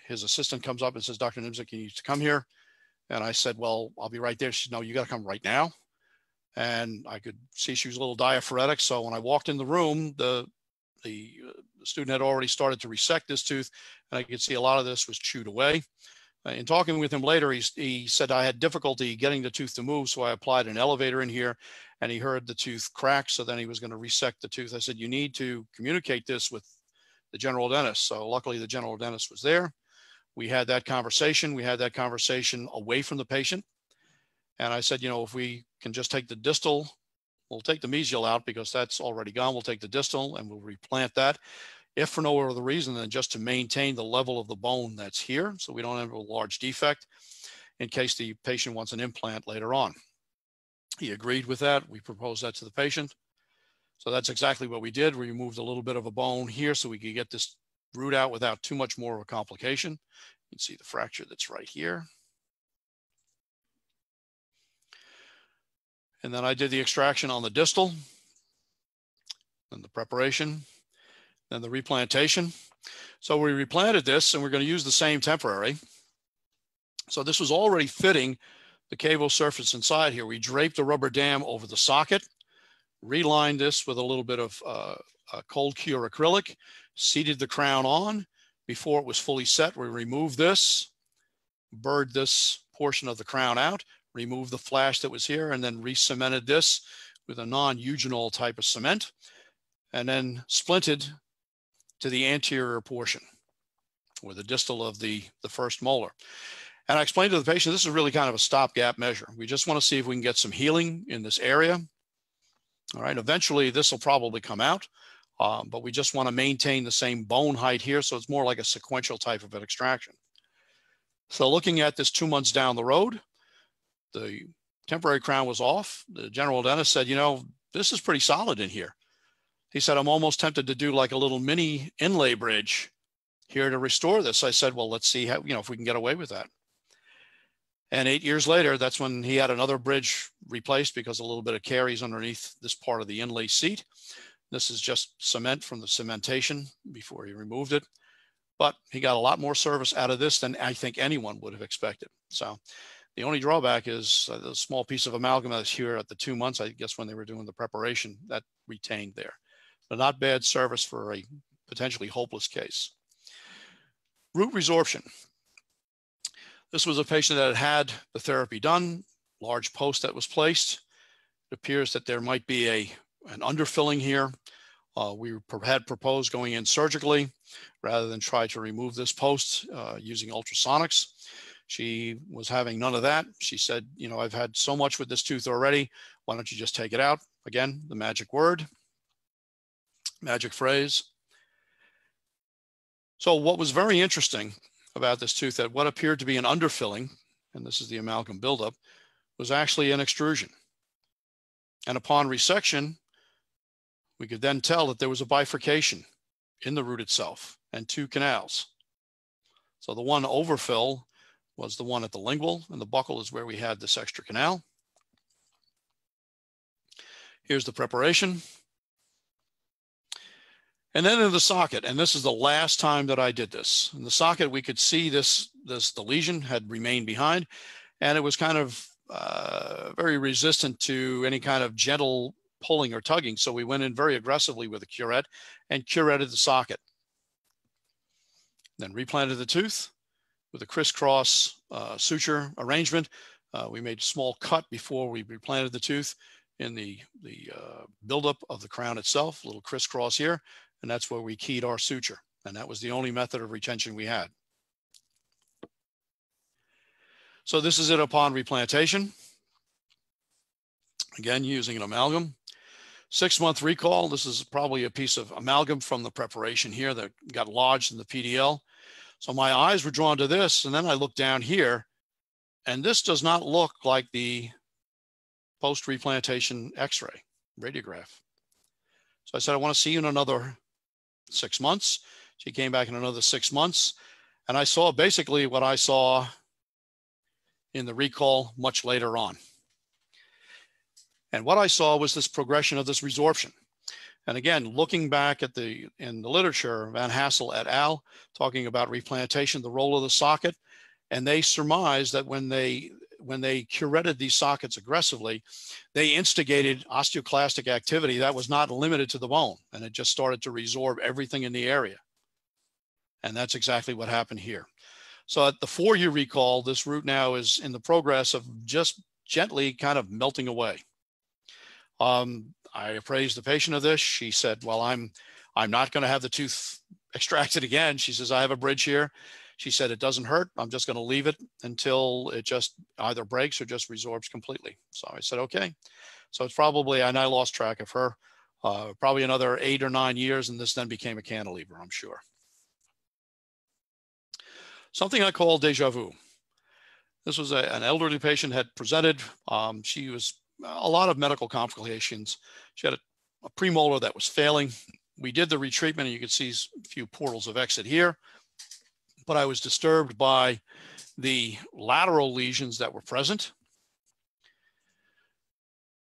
his assistant comes up and says, Dr. Nimzik, you need to come here. And I said, well, I'll be right there. She said, no, you got to come right now. And I could see she was a little diaphoretic. So when I walked in the room, the student had already started to resect this tooth, and I could see a lot of this was chewed away. In talking with him later, he said I had difficulty getting the tooth to move, so I applied an elevator in here, and he heard the tooth crack, so then he was going to resect the tooth. I said, you need to communicate this with the general dentist. So luckily the general dentist was there. We had that conversation. We had that conversation away from the patient. And I said, you know, if we can just take the distal, we'll take the mesial out because that's already gone. We'll take the distal and we'll replant that. If for no other reason than just to maintain the level of the bone that's here, so we don't have a large defect in case the patient wants an implant later on. He agreed with that. We proposed that to the patient. So that's exactly what we did. We removed a little bit of a bone here so we could get this root out without too much more of a complication. You can see the fracture that's right here. And then I did the extraction on the distal, and the preparation, then the replantation. So we replanted this, and we're going to use the same temporary. So this was already fitting the cavo surface inside here. We draped the rubber dam over the socket, relined this with a little bit of cold cure acrylic, seated the crown on. Before it was fully set, we removed this, burred this portion of the crown out, removed the flash that was here, and then re-cemented this with a non-eugenol type of cement, and then splinted to the anterior portion, or the distal of the first molar. And I explained to the patient, this is really kind of a stopgap measure. We just want to see if we can get some healing in this area. All right, eventually this will probably come out, but we just want to maintain the same bone height here, so it's more like a sequential type of an extraction. So looking at this 2 months down the road, the temporary crown was off. The general dentist said, you know, this is pretty solid in here. He said, I'm almost tempted to do like a little mini inlay bridge here to restore this. I said, well, let's see how, you know, if we can get away with that. And 8 years later, that's when he had another bridge replaced because a little bit of caries underneath this part of the inlay seat. This is just cement from the cementation before he removed it. But he got a lot more service out of this than I think anyone would have expected. So the only drawback is the small piece of amalgam that's here at the 2 months, I guess when they were doing the preparation, that retained there. But not bad service for a potentially hopeless case. Root resorption. This was a patient that had the therapy done, large post that was placed. It appears that there might be an underfilling here. We had proposed going in surgically rather than try to remove this post using ultrasonics. She was having none of that. She said, you know, I've had so much with this tooth already. Why don't you just take it out? Again, the magic word, magic phrase. So what was very interesting about this tooth, that what appeared to be an underfilling, and this is the amalgam buildup, was actually an extrusion. And upon resection, we could then tell that there was a bifurcation in the root itself and 2 canals. So the one overfill was the one at the lingual, and the buccal is where we had this extra canal. Here's the preparation. And then in the socket, and this is the last time that I did this. In the socket, we could see the lesion had remained behind, and it was kind of very resistant to any kind of gentle pulling or tugging. So we went in very aggressively with a curette and curetted the socket. Then replanted the tooth with a crisscross suture arrangement. We made a small cut before we replanted the tooth in the buildup of the crown itself, a little crisscross here. And that's where we keyed our suture. And that was the only method of retention we had. So this is it upon replantation. Again, using an amalgam. 6-month recall. This is probably a piece of amalgam from the preparation here that got lodged in the PDL. So my eyes were drawn to this, and then I looked down here, and this does not look like the post-replantation X-ray radiograph. So I said, I want to see you in another 6 months. She came back in another 6 months, and I saw basically what I saw in the recall much later on. And what I saw was this progression of this resorption. And again, looking back at in the literature, Van Hassel et al. Talking about replantation, the role of the socket, and they surmised that when they curetted these sockets aggressively, they instigated osteoclastic activity that was not limited to the bone, and it just started to resorb everything in the area. And that's exactly what happened here. So at the 4 you recall, this root now is in the progress of just gently kind of melting away. I appraised the patient of this. She said, well, I'm not going to have the tooth extracted again. She says, I have a bridge here. She said, it doesn't hurt. I'm just going to leave it until it just either breaks or just resorbs completely. So I said, okay. So it's probably, and I lost track of her, probably another 8 or 9 years. And this then became a cantilever, I'm sure. Something I call deja vu. This was an elderly patient had presented. She was a lot of medical complications. She had a premolar that was failing. We did the retreatment, and you can see a few portals of exit here. But I was disturbed by the lateral lesions that were present.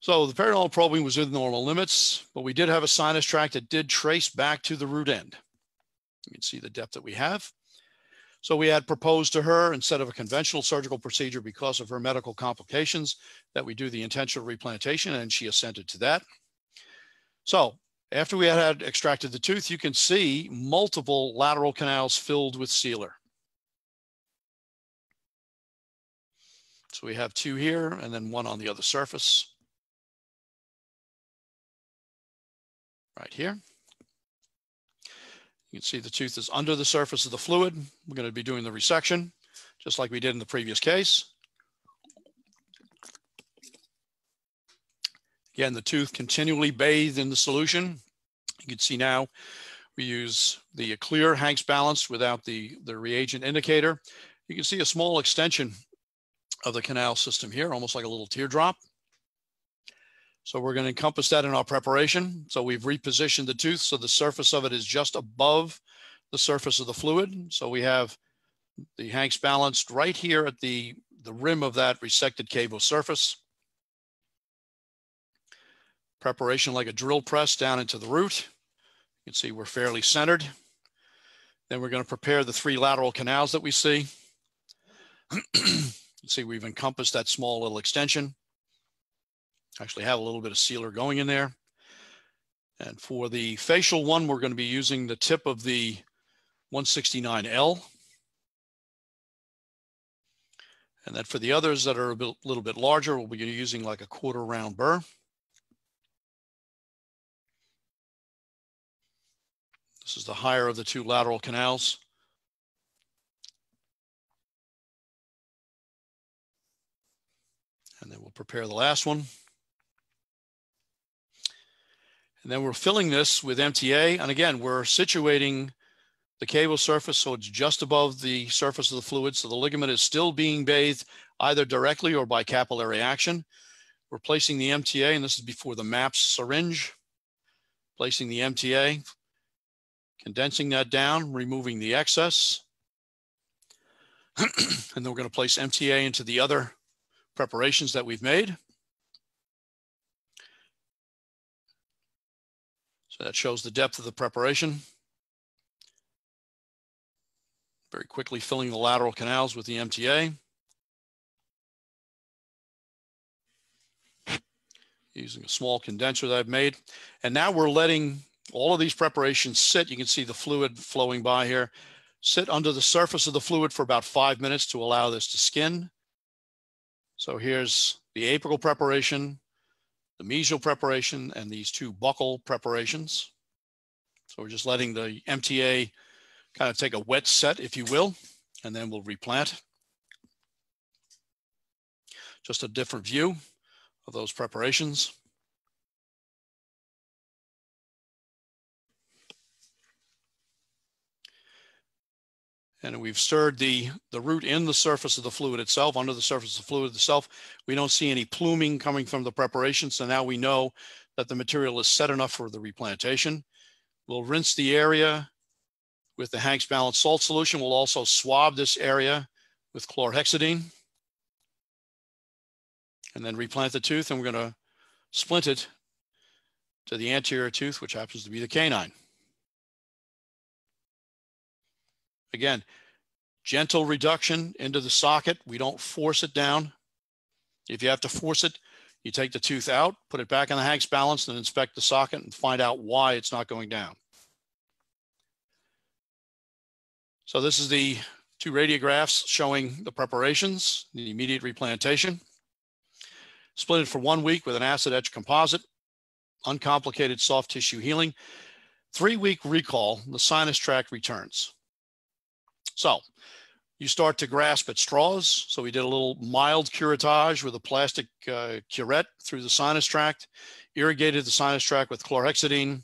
So the periodontal probing was within normal limits, but we did have a sinus tract that did trace back to the root end. You can see the depth that we have. So we had proposed to her, instead of a conventional surgical procedure because of her medical complications, that we do the intentional replantation, and she assented to that. So after we had extracted the tooth, you can see multiple lateral canals filled with sealer. So we have 2 here and then 1 on the other surface. Right here. You can see the tooth is under the surface of the fluid. We're going to be doing the resection, just like we did in the previous case. Again, the tooth continually bathed in the solution. You can see now we use the clear Hanks balance without the reagent indicator. You can see a small extension of the canal system here, almost like a little teardrop. So we're going to encompass that in our preparation. So we've repositioned the tooth so the surface of it is just above the surface of the fluid. So we have the Hanks balanced right here at the rim of that resected cavo surface. Preparation like a drill press down into the root. You can see we're fairly centered. Then we're going to prepare the 3 lateral canals that we see. You see we've encompassed that small little extension. Actually have a little bit of sealer going in there. And for the facial one, we're going to be using the tip of the 169L. And then for the others that are a little bit larger, we'll be using like a 1/4 round burr. This is the higher of the 2 lateral canals. And then we'll prepare the last one. And then we're filling this with MTA. And again, we're situating the cavo surface so it's just above the surface of the fluid. So the ligament is still being bathed either directly or by capillary action. We're placing the MTA, and this is before the MAPS syringe. Placing the MTA, condensing that down, removing the excess. And then we're going to place MTA into the other preparations that we've made. So that shows the depth of the preparation. Very quickly filling the lateral canals with the MTA. Using a small condenser that I've made. And now we're letting all of these preparations sit. You can see the fluid flowing by here. Sit under the surface of the fluid for about 5 minutes to allow this to skin. So here's the apical preparation, the mesial preparation, and these 2 buccal preparations. So we're just letting the MTA kind of take a wet set, if you will, and then we'll replant. Just a different view of those preparations. And we've stirred the root in the surface of the fluid itself, under the surface of the fluid itself. We don't see any pluming coming from the preparation. So now we know that the material is set enough for the replantation. We'll rinse the area with the Hanks balanced salt solution. We'll also swab this area with chlorhexidine and then replant the tooth. And we're going to splinted to the anterior tooth, which happens to be the canine. Again, gentle reduction into the socket. We don't force it down. If you have to force it, you take the tooth out, put it back in the Hank's balance, and inspect the socket and find out why it's not going down. So this is the 2 radiographs showing the preparations, the immediate replantation. Splinted for 1 week with an acid etch composite, uncomplicated soft tissue healing. 3-week recall, the sinus tract returns. So you start to grasp at straws. So we did a little mild curettage with a plastic curette through the sinus tract, irrigated the sinus tract with chlorhexidine.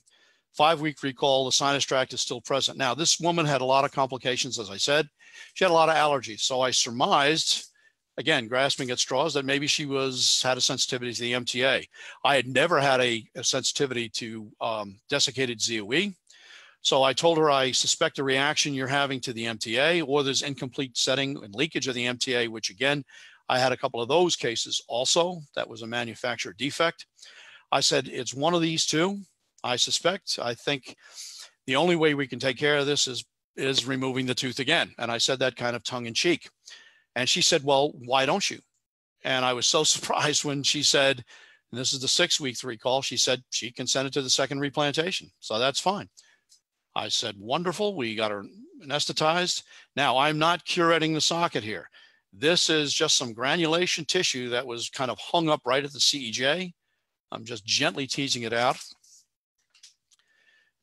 5-week recall, the sinus tract is still present. Now, this woman had a lot of complications, as I said. She had a lot of allergies. So I surmised, again, grasping at straws, that maybe she had a sensitivity to the MTA. I had never had a sensitivity to desiccated ZOE. So I told her, I suspect a reaction you're having to the MTA, or there's incomplete setting and leakage of the MTA, which again, I had a couple of those cases also. That was a manufacturer defect. I said, it's one of these two, I suspect. I think the only way we can take care of this is removing the tooth again. And I said that kind of tongue in cheek. And she said, well, why don't you? And I was so surprised when she said, and this is the 6-week recall, she said she consented to the second replantation. So that's fine. I said, wonderful. We got her anesthetized. Now, I'm not curetting the socket here. This is just some granulation tissue that was kind of hung up right at the CEJ. I'm just gently teasing it out.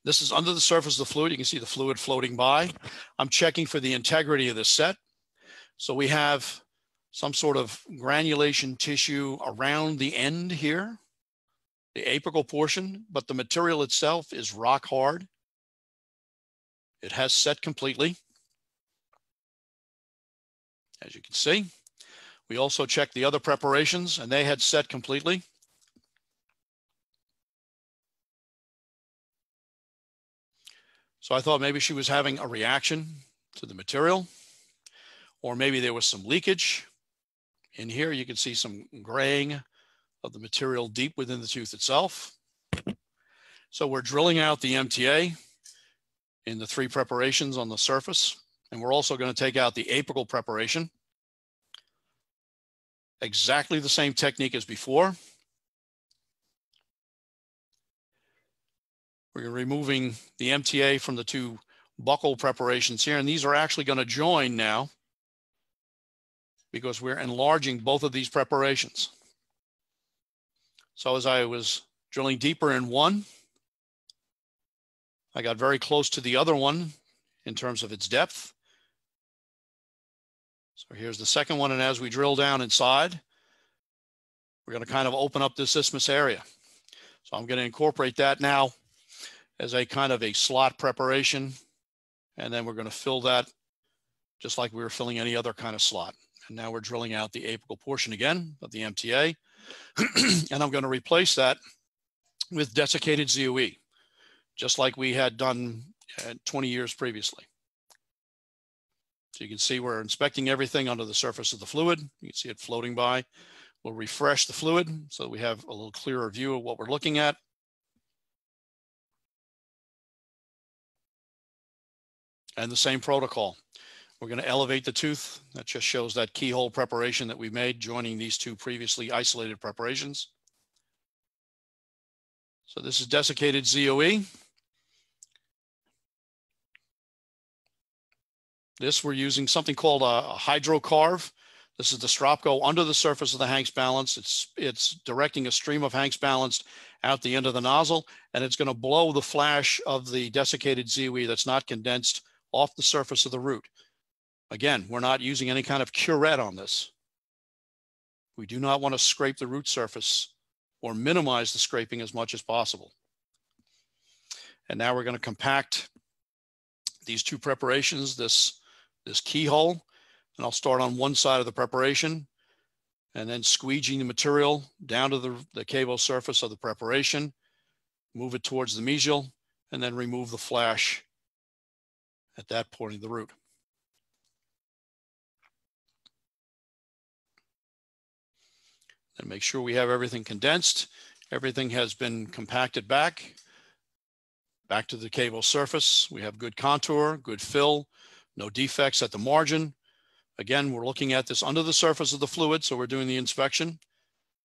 This is under the surface of the fluid. You can see the fluid floating by. I'm checking for the integrity of the set. So we have some sort of granulation tissue around the end here, the apical portion, but the material itself is rock hard. It has set completely. As you can see, we also checked the other preparations and they had set completely. So I thought maybe she was having a reaction to the material, or maybe there was some leakage. In here, you can see some graying of the material deep within the tooth itself. So we're drilling out the MTA in the 3 preparations on the surface. And we're also going to take out the apical preparation. Exactly the same technique as before. We're removing the MTA from the 2 buccal preparations here. And these are actually going to join now because we're enlarging both of these preparations. So as I was drilling deeper in one, I got very close to the other one in terms of its depth. So here's the second one. And as we drill down inside, we're going to kind of open up this isthmus area. So I'm going to incorporate that now as a kind of a slot preparation. And then we're going to fill that just like we were filling any other kind of slot. And now we're drilling out the apical portion again of the MTA. And I'm going to replace that with desiccated ZOE, just like we had done 20 years previously. So you can see we're inspecting everything under the surface of the fluid. You can see it floating by. We'll refresh the fluid so that we have a little clearer view of what we're looking at. And the same protocol. We're going to elevate the tooth. That just shows that keyhole preparation that we made, joining these 2 previously isolated preparations. So this is desiccated ZOE. This, we're using something called a hydrocarve. This is the strop go under the surface of the Hank's balance. It's directing a stream of Hank's balance out the end of the nozzle, and it's going to blow the flash of the desiccated ZOE that's not condensed off the surface of the root. Again, we're not using any kind of curette on this. We do not want to scrape the root surface or minimize the scraping as much as possible. And now we're going to compact these 2 preparations, this keyhole, and I'll start on one side of the preparation and then squeegeeing the material down to the cavo surface of the preparation, move it towards the mesial, and then remove the flash at that point of the root. And make sure we have everything condensed. Everything has been compacted back to the cavo surface. We have good contour, good fill, no defects at the margin. Again, we're looking at this under the surface of the fluid, so we're doing the inspection.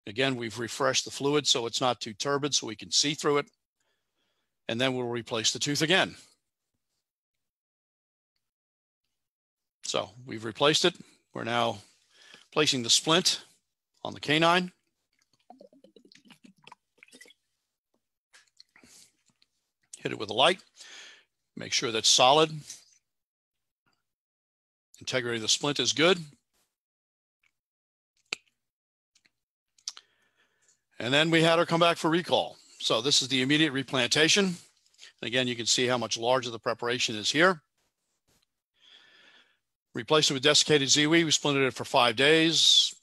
Again, we've refreshed the fluid so it's not too turbid so we can see through it. And then we'll replace the tooth again. So we've replaced it. We're now placing the splint on the canine. Hit it with a light. Make sure that's solid. Integrity of the splint is good. And then we had her come back for recall. So this is the immediate replantation. And again, you can see how much larger the preparation is here. Replaced it with desiccated ZE. We splinted it for 5 days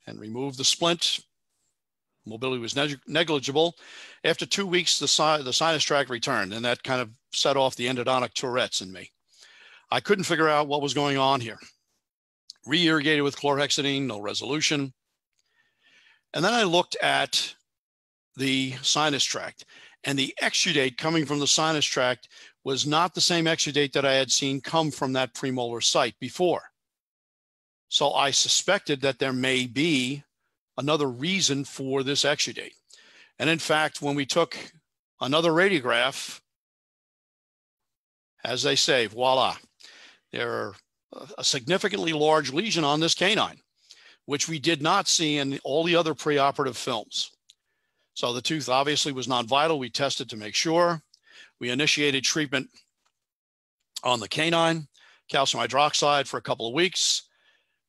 and removed the splint. Mobility was negligible. After 2 weeks, the sinus tract returned, and that kind of set off the endodontic Tourette's in me. I couldn't figure out what was going on here. Re-irrigated with chlorhexidine, no resolution. And then I looked at the sinus tract, and the exudate coming from the sinus tract was not the same exudate that I had seen come from that premolar site before. So I suspected that there may be another reason for this exudate. And in fact, when we took another radiograph, as they say, voila, there are a significantly large lesion on this canine, which we did not see in all the other preoperative films. So the tooth obviously was non-vital. We tested to make sure. We initiated treatment on the canine, calcium hydroxide for a couple of weeks,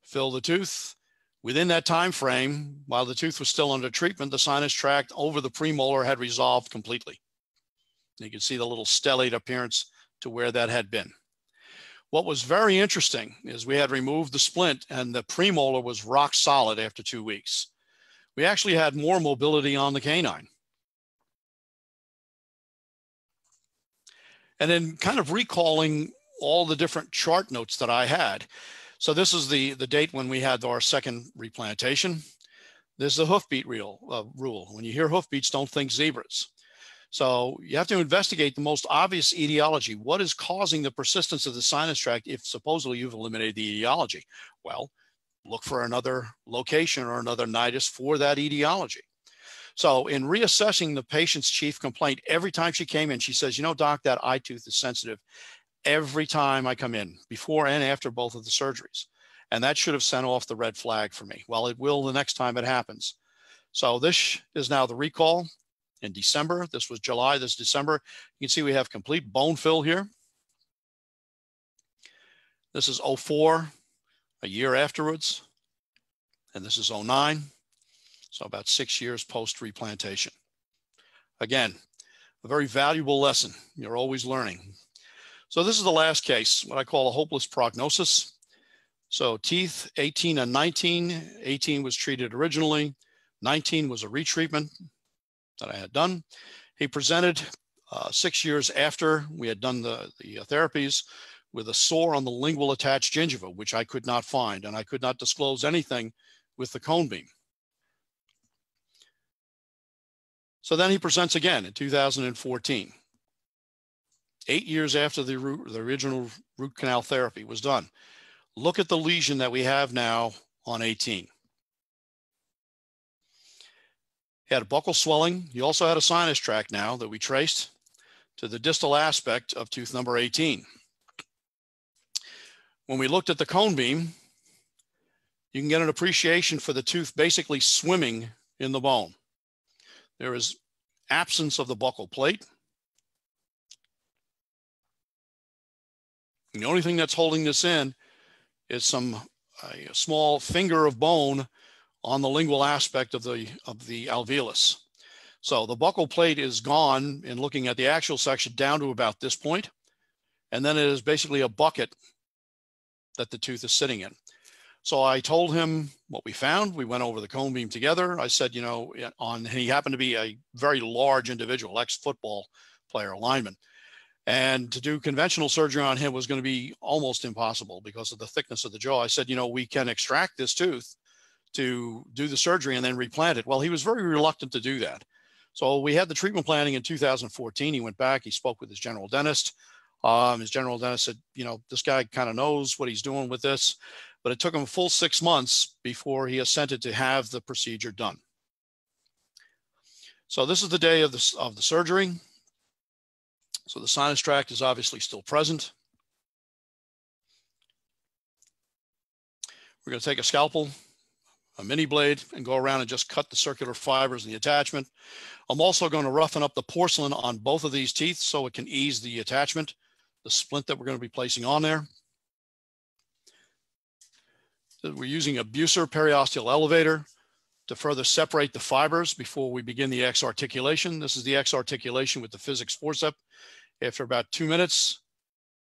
fill the tooth. Within that time frame, while the tooth was still under treatment, the sinus tract over the premolar had resolved completely. You can see the little stellate appearance to where that had been. What was very interesting is we had removed the splint and the premolar was rock solid after 2 weeks. We actually had more mobility on the canine. And then kind of recalling all the different chart notes that I had. So this is the date when we had our second replantation. This is a hoofbeat rule. When you hear hoofbeats, don't think zebras. So you have to investigate the most obvious etiology. What is causing the persistence of the sinus tract if supposedly you've eliminated the etiology? Well, look for another location or another nidus for that etiology. So in reassessing the patient's chief complaint, every time she came in, she says, you know, doc, that eye tooth is sensitive every time I come in, before and after both of the surgeries. And that should have sent off the red flag for me. Well, it will the next time it happens. So this is now the recall in December. This was July, this is December. You can see we have complete bone fill here. This is 04, a year afterwards. And this is 09. So about 6 years post replantation. Again, a very valuable lesson. You're always learning. So this is the last case, what I call a hopeless prognosis. So teeth 18 and 19. 18 was treated originally. 19 was a retreatment that I had done. He presented 6 years after we had done the therapies with a sore on the lingual attached gingiva, which I could not find, and I could not disclose anything with the cone beam. So then he presents again in 2014. 8 years after the original root canal therapy was done. Look at the lesion that we have now on 18. He had a buccal swelling. He also had a sinus tract now that we traced to the distal aspect of tooth number 18. When we looked at the cone beam, you can get an appreciation for the tooth basically swimming in the bone. There is absence of the buccal plate. And the only thing that's holding this in is a small finger of bone on the lingual aspect of the alveolus. So the buccal plate is gone in looking at the actual section down to about this point. And then it is basically a bucket that the tooth is sitting in. So I told him what we found. We went over the cone beam together. I said, you know, he happened to be a very large individual, ex-football player, lineman. And to do conventional surgery on him was going to be almost impossible because of the thickness of the jaw. I said, you know, we can extract this tooth to do the surgery and then replant it. Well, he was very reluctant to do that. So we had the treatment planning in 2014. He went back, he spoke with his general dentist. His general dentist said, you know, this guy kind of knows what he's doing with this, but it took him a full 6 months before he assented to have the procedure done. So this is the day of the surgery. So the sinus tract is obviously still present. We're going to take a scalpel, a mini blade, and go around and just cut the circular fibers and the attachment. I'm also going to roughen up the porcelain on both of these teeth so it can ease the attachment, the splint that we're going to be placing on there. We're using a Bucer periosteal elevator to further separate the fibers before we begin the X articulation. This is the X articulation with the physics forceps. After about 2 minutes,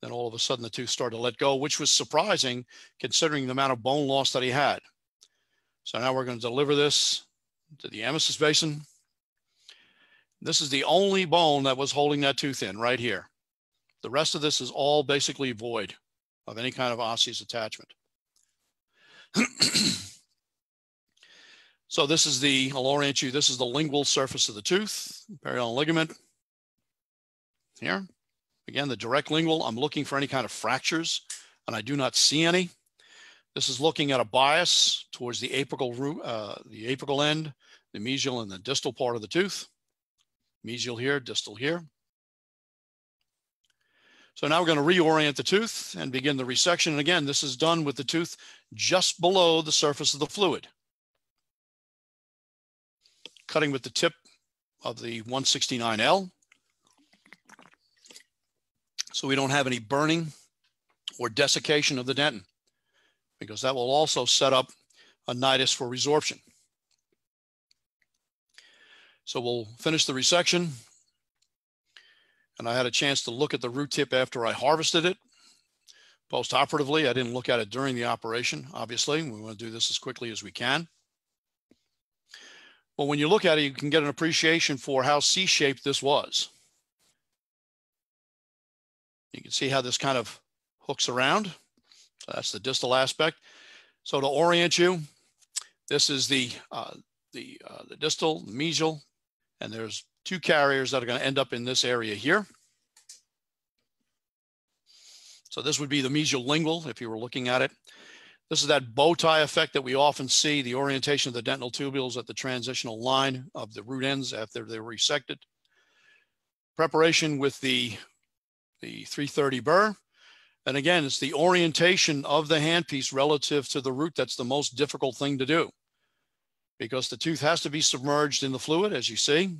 then all of a sudden the tooth started to let go, which was surprising considering the amount of bone loss that he had. So now we're going to deliver this to the emesis basin. This is the only bone that was holding that tooth in right here. The rest of this is all basically void of any kind of osseous attachment. So this is the, I'll orient you, this is the lingual surface of the tooth, periodontal ligament. Here, again, the direct lingual, I'm looking for any kind of fractures, and I do not see any. This is looking at a bias towards the apical root, the apical end, the mesial and the distal part of the tooth. Mesial here, distal here. So now we're going to reorient the tooth and begin the resection. And again, this is done with the tooth just below the surface of the fluid. Cutting with the tip of the 169L. So we don't have any burning or desiccation of the dentin, because that will also set up a nidus for resorption. So we'll finish the resection. And I had a chance to look at the root tip after I harvested it. Post-operatively, I didn't look at it during the operation, obviously. We want to do this as quickly as we can. But when you look at it, you can get an appreciation for how C-shaped this was. You can see how this kind of hooks around. So that's the distal aspect. So to orient you, this is the distal, the mesial, and there's 2 carriers that are going to end up in this area here. So this would be the mesial lingual if you were looking at it. This is that bow tie effect that we often see, the orientation of the dental tubules at the transitional line of the root ends after they're resected. Preparation with the 330 burr. And again, it's the orientation of the handpiece relative to the root that's the most difficult thing to do, because the tooth has to be submerged in the fluid, as you see.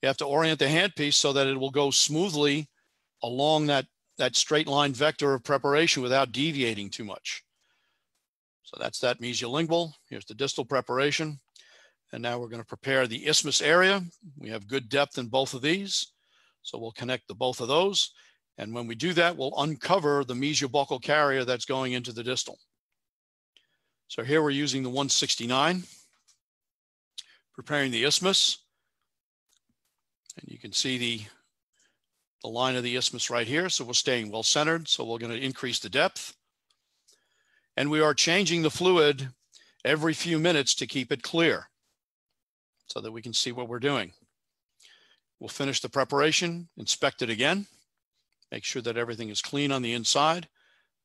You have to orient the handpiece so that it will go smoothly along that straight line vector of preparation without deviating too much. So that's that mesiolingual. Here's the distal preparation. And now we're going to prepare the isthmus area. We have good depth in both of these. So we'll connect the both of those. And when we do that, we'll uncover the mesiobuccal carrier that's going into the distal. So here we're using the 169, preparing the isthmus. And you can see the line of the isthmus right here. So we're staying well centered. So we're going to increase the depth. And we are changing the fluid every few minutes to keep it clear so that we can see what we're doing. We'll finish the preparation, inspect it again, make sure that everything is clean on the inside.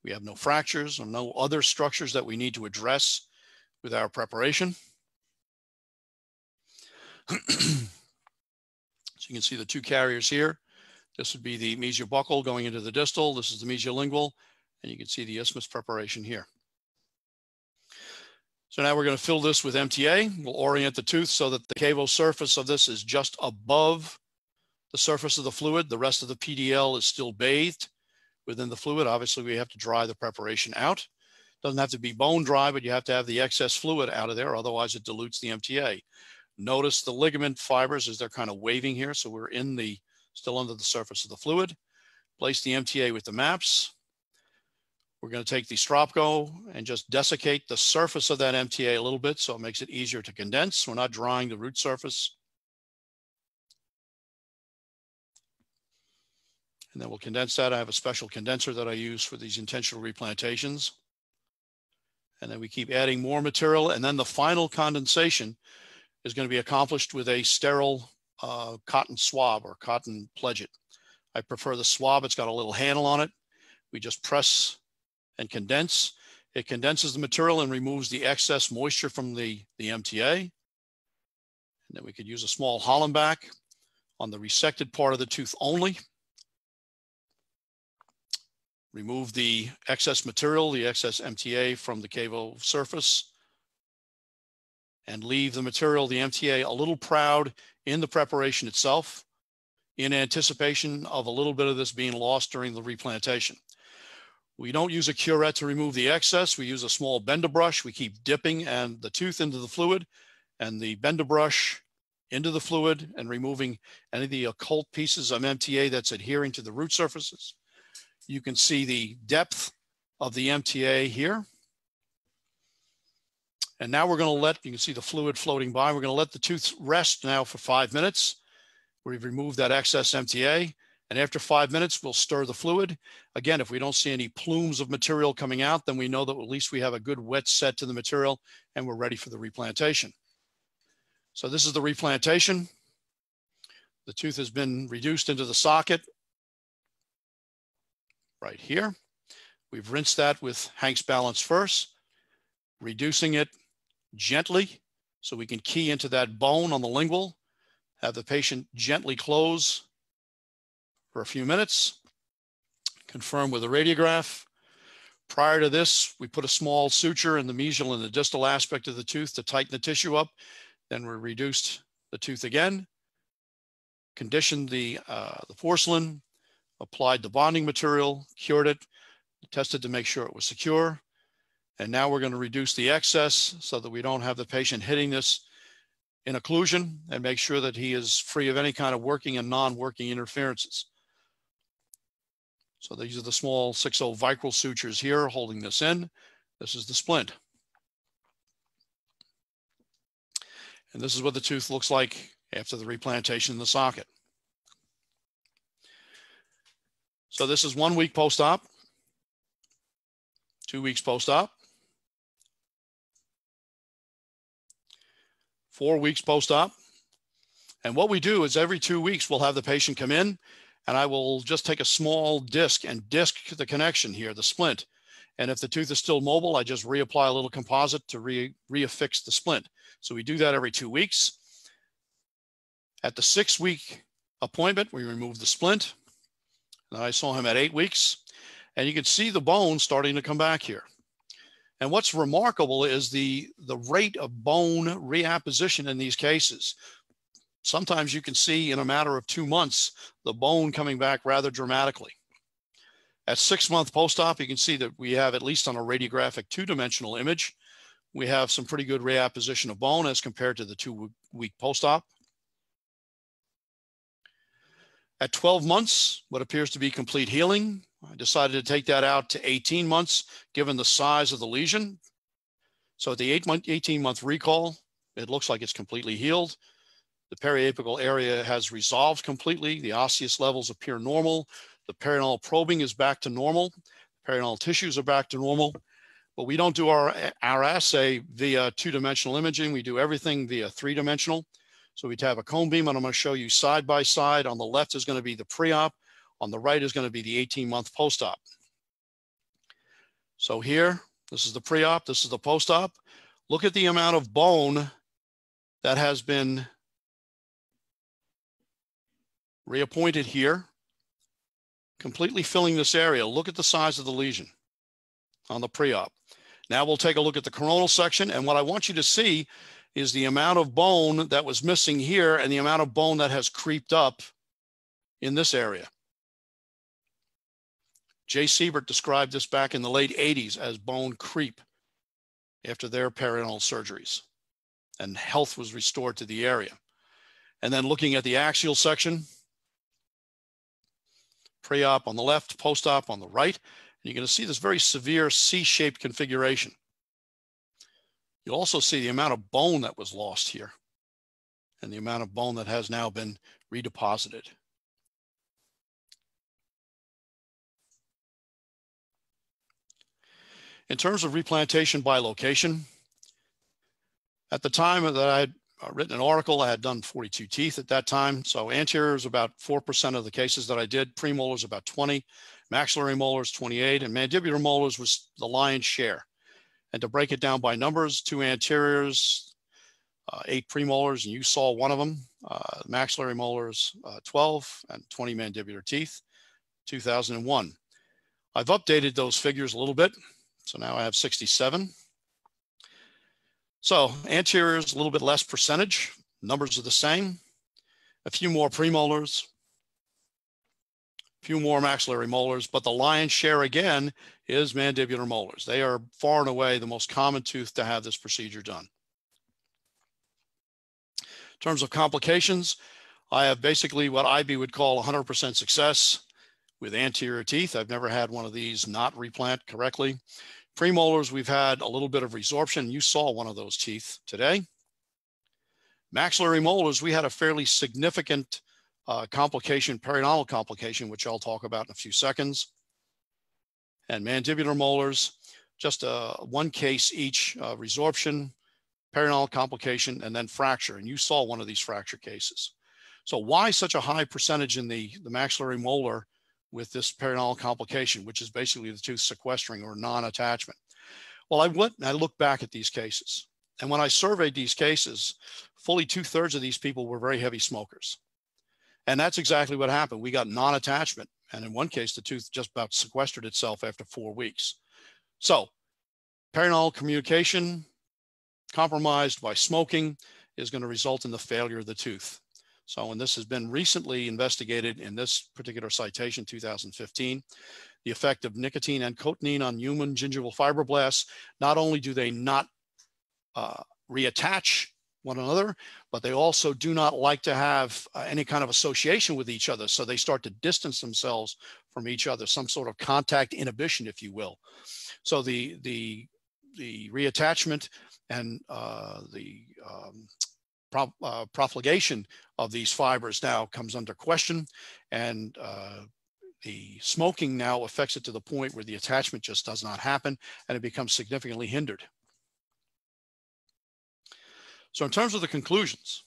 We have no fractures or no other structures that we need to address with our preparation. So you can see the 2 carriers here. This would be the mesiobuccal going into the distal. This is the mesiolingual, and you can see the isthmus preparation here. So now we're going to fill this with MTA. We'll orient the tooth so that the cavo surface of this is just above the surface of the fluid. The rest of the PDL is still bathed within the fluid. Obviously, we have to dry the preparation out. Doesn't have to be bone dry, but you have to have the excess fluid out of there. Otherwise, it dilutes the MTA. Notice the ligament fibers as they're kind of waving here. So we're still under the surface of the fluid. Place the MTA with the maps. We're going to take the Stropco and just desiccate the surface of that MTA a little bit so it makes it easier to condense. We're not drying the root surface. And then we'll condense that. I have a special condenser that I use for these intentional replantations. And then we keep adding more material. And then the final condensation is going to be accomplished with a sterile cotton swab or cotton pledget. I prefer the swab. It's got a little handle on it. We just press and condense. It condenses the material and removes the excess moisture from the MTA. And then we could use a small Hollenbach on the resected part of the tooth only. Remove the excess material, the excess MTA from the cavo surface, and leave the material, the MTA, a little proud in the preparation itself in anticipation of a little bit of this being lost during the replantation. We don't use a curette to remove the excess. We use a small bender brush. We keep dipping and the tooth into the fluid and the bender brush into the fluid and removing any of the occult pieces of MTA that's adhering to the root surfaces. You can see the depth of the MTA here. And now we're going to you can see the fluid floating by. We're going to let the tooth rest now for 5 minutes. We've removed that excess MTA. And after 5 minutes, we'll stir the fluid. Again, if we don't see any plumes of material coming out, then we know that at least we have a good wet set to the material and we're ready for the replantation. So this is the replantation. The tooth has been reduced into the socket right here. We've rinsed that with Hank's Balance first, reducing it gently so we can key into that bone on the lingual, have the patient gently close for a few minutes, confirm with a radiograph. Prior to this, we put a small suture in the mesial and the distal aspect of the tooth to tighten the tissue up. Then we reduced the tooth again, conditioned the porcelain, applied the bonding material, cured it, tested to make sure it was secure. And now we're going to reduce the excess so that we don't have the patient hitting this in occlusion and make sure that he is free of any kind of working and non-working interferences. So these are the small 6/0 vicryl sutures here holding this in. This is the splint. And this is what the tooth looks like after the replantation in the socket. So this is 1 week post-op, 2 weeks post-op, 4 weeks post-op. And what we do is every 2 weeks, we'll have the patient come in and I will just take a small disc and disc the connection here, the splint. And if the tooth is still mobile, I just reapply a little composite to reaffix the splint. So we do that every 2 weeks. At the 6-week appointment, we remove the splint. And I saw him at 8 weeks. And you can see the bone starting to come back here. And what's remarkable is the rate of bone reapposition in these cases. Sometimes you can see in a matter of 2 months, the bone coming back rather dramatically. At 6-month post-op, you can see that we have, at least on a radiographic 2-dimensional image, we have some pretty good reapposition of bone as compared to the 2-week post-op. At 12 months, what appears to be complete healing, I decided to take that out to 18 months, given the size of the lesion. So at the 18-month recall, it looks like it's completely healed. The periapical area has resolved completely. The osseous levels appear normal. The perineal probing is back to normal. Perineal tissues are back to normal. But we don't do our assay via 2-dimensional imaging. We do everything via 3-dimensional. So we'd have a cone beam, and I'm going to show you side by side. On the left is going to be the pre-op. On the right is going to be the 18-month post-op. So here, this is the pre-op. This is the post-op. Look at the amount of bone that has been reappointed here, completely filling this area. Look at the size of the lesion on the pre-op. Now we'll take a look at the coronal section. And what I want you to see is the amount of bone that was missing here and the amount of bone that has creeped up in this area. Jay Siebert described this back in the late 80s as bone creep after their perineal surgeries, and health was restored to the area. And then looking at the axial section, pre-op on the left, post-op on the right, and you're going to see this very severe C-shaped configuration. You'll also see the amount of bone that was lost here and the amount of bone that has now been redeposited. In terms of replantation by location, at the time that I written an article. I had done 42 teeth at that time. So anterior is about 4% of the cases that I did. Premolars about 20, maxillary molars 28, and mandibular molars was the lion's share. And to break it down by numbers, 2 anteriors, 8 premolars, and you saw one of them. Maxillary molars 12 and 20 mandibular teeth, 2001. I've updated those figures a little bit. So now I have 67. So anteriors, a little bit less percentage. Numbers are the same. A few more premolars, a few more maxillary molars, but the lion's share again is mandibular molars. They are far and away the most common tooth to have this procedure done. In terms of complications, I have basically what IB would call 100% success with anterior teeth. I've never had one of these not replant correctly. Premolars, we've had a little bit of resorption. You saw one of those teeth today. Maxillary molars, we had a fairly significant complication, periodontal complication, which I'll talk about in a few seconds. And mandibular molars, just one case each, resorption, periodontal complication, and then fracture. And you saw one of these fracture cases. So why such a high percentage in the maxillary molar with this periodontal complication, which is basically the tooth sequestering or non-attachment? Well, I went and I looked back at these cases. And when I surveyed these cases, fully 2/3 of these people were very heavy smokers. And that's exactly what happened. We got non-attachment. And in one case, the tooth just about sequestered itself after 4 weeks. So periodontal communication compromised by smoking is going to result in the failure of the tooth. So, and this has been recently investigated in this particular citation, 2015, the effect of nicotine and cotinine on human gingival fibroblasts. Not only do they not reattach one another, but they also do not like to have any kind of association with each other. So they start to distance themselves from each other, some sort of contact inhibition, if you will. So the reattachment and the profligation of these fibers now comes under question, and the smoking now affects it to the point where the attachment just does not happen and it becomes significantly hindered. So in terms of the conclusions,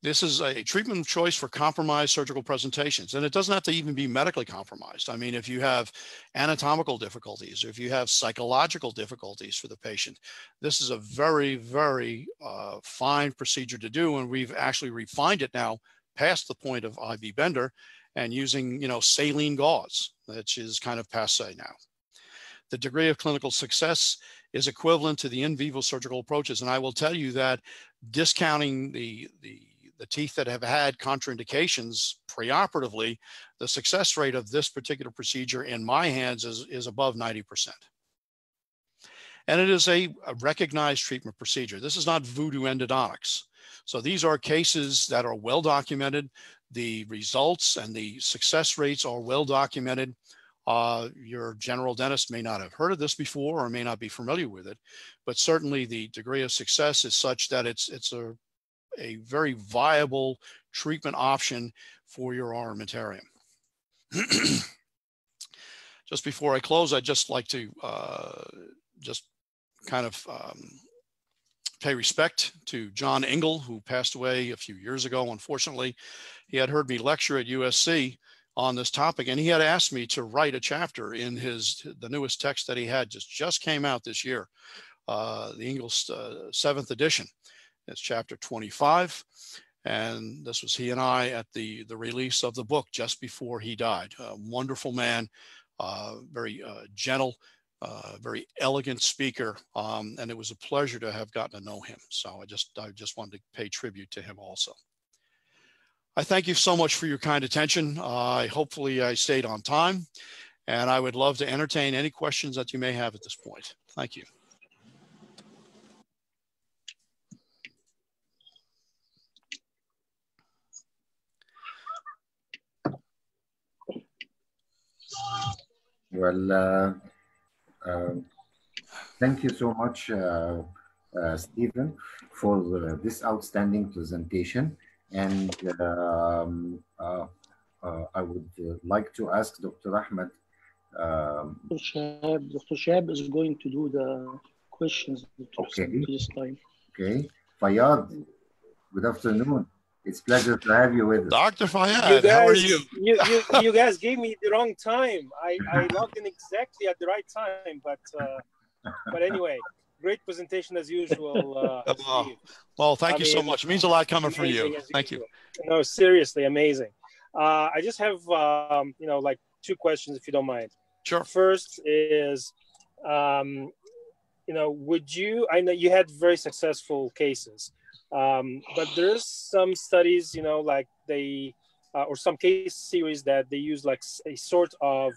this is a treatment of choice for compromised surgical presentations, and it doesn't have to even be medically compromised. I mean, if you have anatomical difficulties, or if you have psychological difficulties for the patient, this is a very, very fine procedure to do, and we've actually refined it now past the point of IB Bender and using, saline gauze, which is kind of passé now. The degree of clinical success is equivalent to the in vivo surgical approaches, and I will tell you that discounting the teeth that have had contraindications preoperatively, the success rate of this particular procedure in my hands is above 90%. And it is a recognized treatment procedure. This is not voodoo endodontics. So these are cases that are well documented. The results and the success rates are well documented. Your general dentist may not have heard of this before or may not be familiar with it, but certainly the degree of success is such that it's a very viable treatment option for your armamentarium. Just before I close, I'd just like to just kind of pay respect to John Engel, who passed away a few years ago, unfortunately. He had heard me lecture at USC on this topic, and he had asked me to write a chapter in the newest text that he had just came out this year, the Engel's 7th edition. It's chapter 25, and this was he and I at the release of the book just before he died. A wonderful man, very gentle, very elegant speaker, and it was a pleasure to have gotten to know him. So I just wanted to pay tribute to him also. I thank you so much for your kind attention. Hopefully I stayed on time, and I would love to entertain any questions that you may have at this point. Thank you. Well, thank you so much, Stephen, for this outstanding presentation. And I would like to ask Dr. Ahmed. Dr. Shab is going to do the questions Okay. this time. Okay. Fayyad, Good afternoon. It's a pleasure to have you with us. Dr. Fayad, how are you? You guys gave me the wrong time. I logged in exactly at the right time, but anyway, great presentation as usual. Steve. Well, thank you so much. It means a lot coming from you. Thank you. No, seriously, amazing. I just have like 2 questions, if you don't mind. Sure. First is, would you? I know you had very successful cases, but there's some studies, like they or some case series that they use like a sort of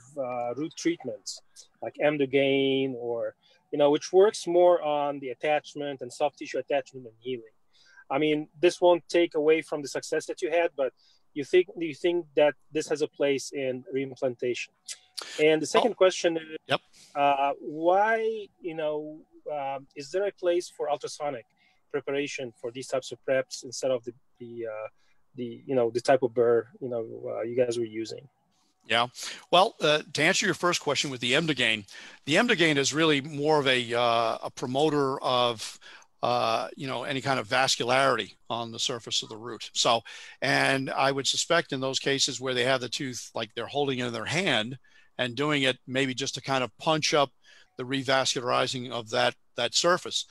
root treatments, like Emdogain or which works more on the attachment and soft tissue attachment and healing. I mean, this won't take away from the success that you had, but do you think that this has a place in reimplantation? And the second question is, yep. Why, is there a place for ultrasonic preparation for these types of preps instead of the type of burr, you guys were using? Yeah. Well, to answer your first question with the Emdogain is really more of a promoter of any kind of vascularity on the surface of the root. So, and I would suspect in those cases where they have the tooth, like they're holding it in their hand and doing it maybe just to kind of punch up the revascularizing of that surface.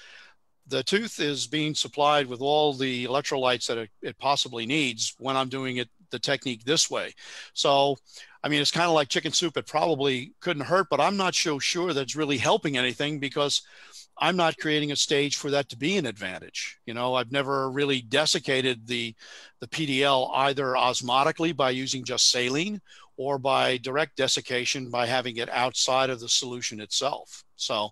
The tooth is being supplied with all the electrolytes that it possibly needs when I'm doing it the technique this way. So, I mean, it's kind of like chicken soup. It probably couldn't hurt, but I'm not so sure that it's really helping anything because I'm not creating a stage for that to be an advantage. I've never really desiccated the PDL either osmotically by using just saline or by direct desiccation by having it outside of the solution itself. So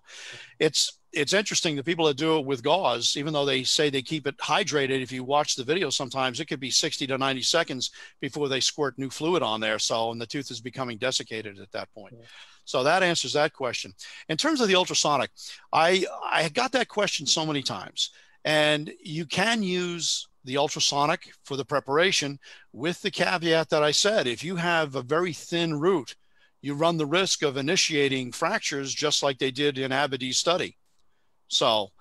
it's interesting, the people that do it with gauze, even though they say they keep it hydrated, if you watch the video, sometimes it could be 60 to 90 seconds before they squirt new fluid on there. So, and the tooth is becoming desiccated at that point. Yeah. So that answers that question. In terms of the ultrasonic, I got that question so many times, and you can use the ultrasonic for the preparation with the caveat that I said. If you have a very thin root, you run the risk of initiating fractures just like they did in Abadi's study. So,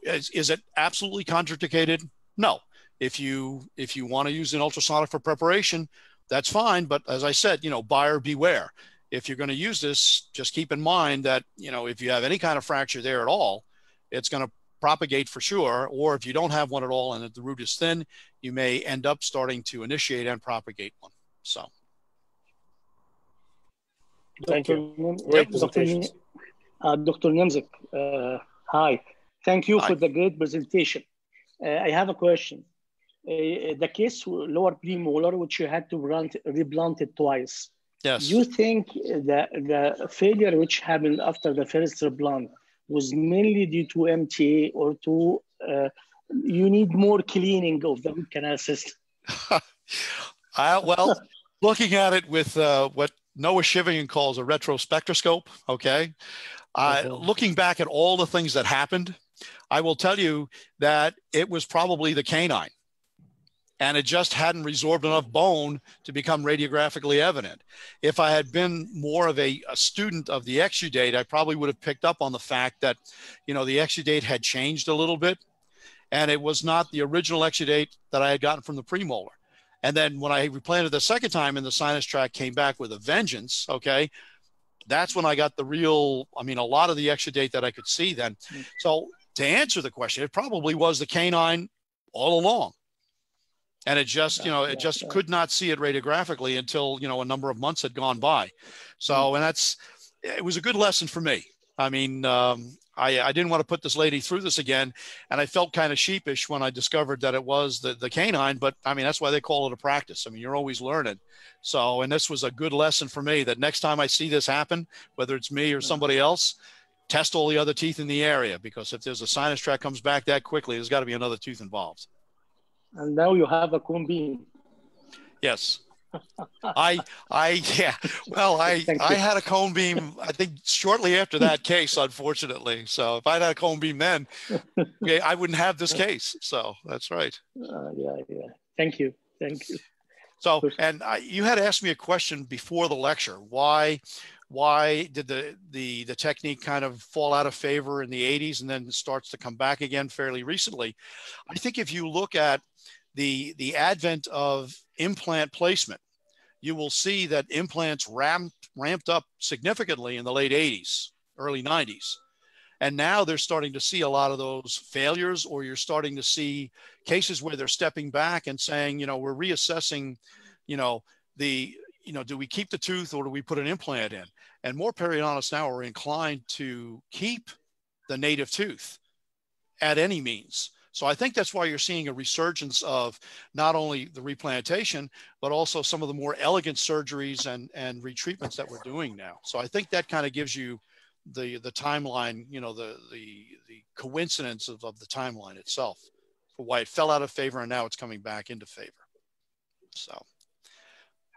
is it absolutely contraindicated? No. If you want to use an ultrasonic for preparation, that's fine. But as I said, buyer beware. If you're going to use this, just keep in mind that, if you have any kind of fracture there at all, it's going to propagate for sure. Or if you don't have one at all and the root is thin, you may end up starting to initiate and propagate one. So. Thank you. Great presentations. Dr. Nemzik, hi. Thank you for the great presentation. I have a question. The case lower premolar, which you had to replant it twice. Yes. You think that the failure which happened after the first replant was mainly due to MTA or to you need more cleaning of the root canal system? Well, looking at it with what Noah Shivian calls a retrospectroscope, okay? Looking back at all the things that happened, I will tell you that it was probably the canine. And it just hadn't resorbed enough bone to become radiographically evident. If I had been more of a student of the exudate, I probably would have picked up on the fact that, the exudate had changed a little bit, and it was not the original exudate that I had gotten from the premolar. And then when I replanted the second time and the sinus tract came back with a vengeance, okay, that's when I got the real, a lot of the exudate that I could see then. So to answer the question, it probably was the canine all along. And it just, could not see it radiographically until, a number of months had gone by. So, and it was a good lesson for me. I didn't want to put this lady through this again. And I felt kind of sheepish when I discovered that it was the canine, but that's why they call it a practice. You're always learning. So, and this was a good lesson for me that next time I see this happen, whether it's me or somebody else, test all the other teeth in the area, because if there's a sinus tract comes back that quickly, there's got to be another tooth involved. And now you have a cone beam. Yes. I had a cone beam, I think shortly after that case, unfortunately. So if I'd had a cone beam then, I wouldn't have this case. So that's right. Yeah. Thank you. So, and you had asked me a question before the lecture. Why did the technique kind of fall out of favor in the 80s and then starts to come back again fairly recently? I think if you look at the advent of implant placement, you will see that implants ramped up significantly in the late 80s, early 90s. And now they're starting to see a lot of those failures, or you're starting to see cases where they're stepping back and saying, we're reassessing, do we keep the tooth or do we put an implant in? And more periodontists now are inclined to keep the native tooth at any means. So I think that's why you're seeing a resurgence of not only the replantation, but also some of the more elegant surgeries and retreatments that we're doing now. So I think that kind of gives you the timeline, the coincidence of the timeline itself for why it fell out of favor and now it's coming back into favor. So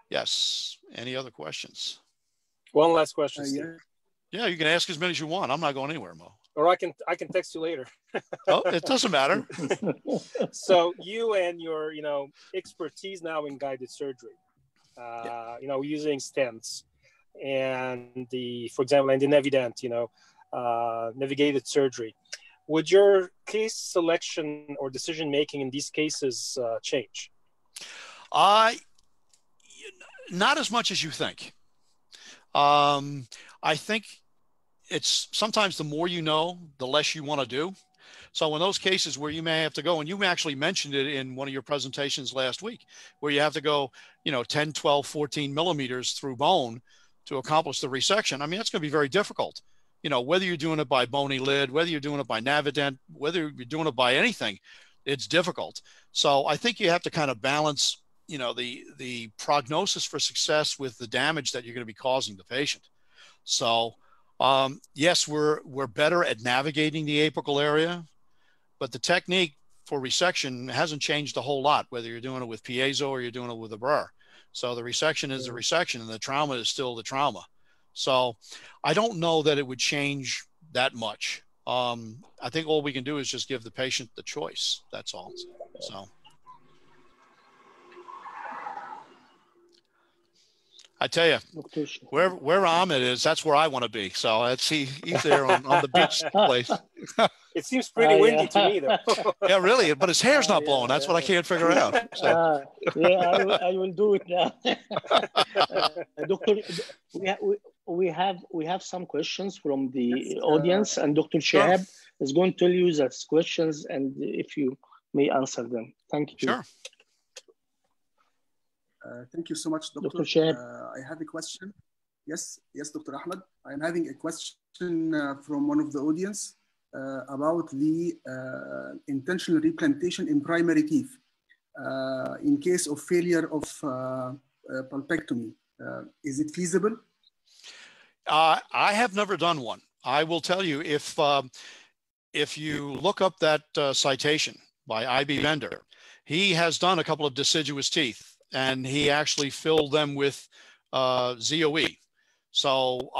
yes, any other questions? One last question, Steve. Yeah, you can ask as many as you want. I'm not going anywhere, Mo. Or I can text you later. Oh, it doesn't matter. So you and your expertise now in guided surgery, using stents and for example, and the Navident, navigated surgery. Would your case selection or decision making in these cases change? Not as much as you think. I think it's sometimes the more you know, the less you want to do. So in those cases where you may have to go, and you actually mentioned it in one of your presentations last week, where you have to go, 10, 12, 14 millimeters through bone to accomplish the resection. I mean, that's going to be very difficult. Whether you're doing it by bony lid, whether you're doing it by Navident, whether you're doing it by anything, it's difficult. So I think you have to kind of balance, the prognosis for success with the damage that you're going to be causing the patient. So yes, we're better at navigating the apical area, but the technique for resection hasn't changed a whole lot, whether you're doing it with piezo or you're doing it with a burr. So the resection is the resection and the trauma is still the trauma. So I don't know that it would change that much. I think all we can do is just give the patient the choice. That's all. So I tell you, where Ahmed is, that's where I want to be. So he's there on the beach place. It seems pretty windy to me, though. Yeah, really. But his hair's not blowing. That's what I can't figure out. So. I will do it now. Doctor, we have some questions from the audience, and Dr. Shahab is going to tell you those questions, and if you may answer them. Thank you. Sure. Thank you so much, Dr. Shahab. I have a question. Yes, Dr. Ahmed. I'm having a question from one of the audience about the intentional replantation in primary teeth in case of failure of pulpectomy. Is it feasible? I have never done one. I will tell you, if you look up that citation by I.B. Bender, he has done a couple of deciduous teeth, and he actually filled them with ZOE. So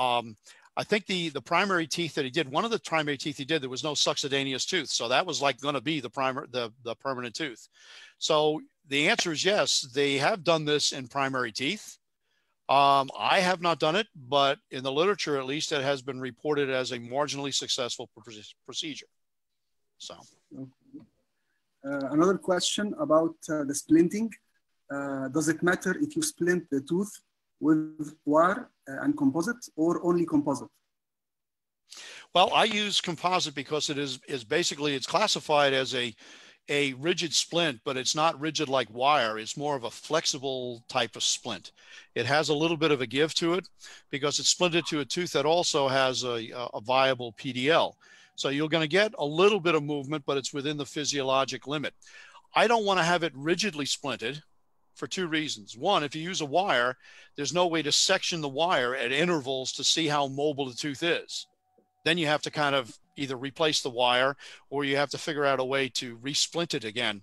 I think the primary teeth that he did, one of the primary teeth he did, there was no succedaneous tooth. So that was like going to be the permanent tooth. So the answer is yes, they have done this in primary teeth. I have not done it, but in the literature, at least, it has been reported as a marginally successful procedure. So another question about the splinting. Does it matter if you splint the tooth with wire and composite, or only composite? Well, I use composite because it is basically, it's classified as a rigid splint, but it's not rigid like wire. It's more of a flexible type of splint. It has a little bit of a give to it because it's splinted to a tooth that also has a viable PDL. So you're going to get a little bit of movement, but it's within the physiologic limit. I don't want to have it rigidly splinted for two reasons. One, if you use a wire, there's no way to section the wire at intervals to see how mobile the tooth is. Then you have to kind of either replace the wire, or you have to figure out a way to resplint it again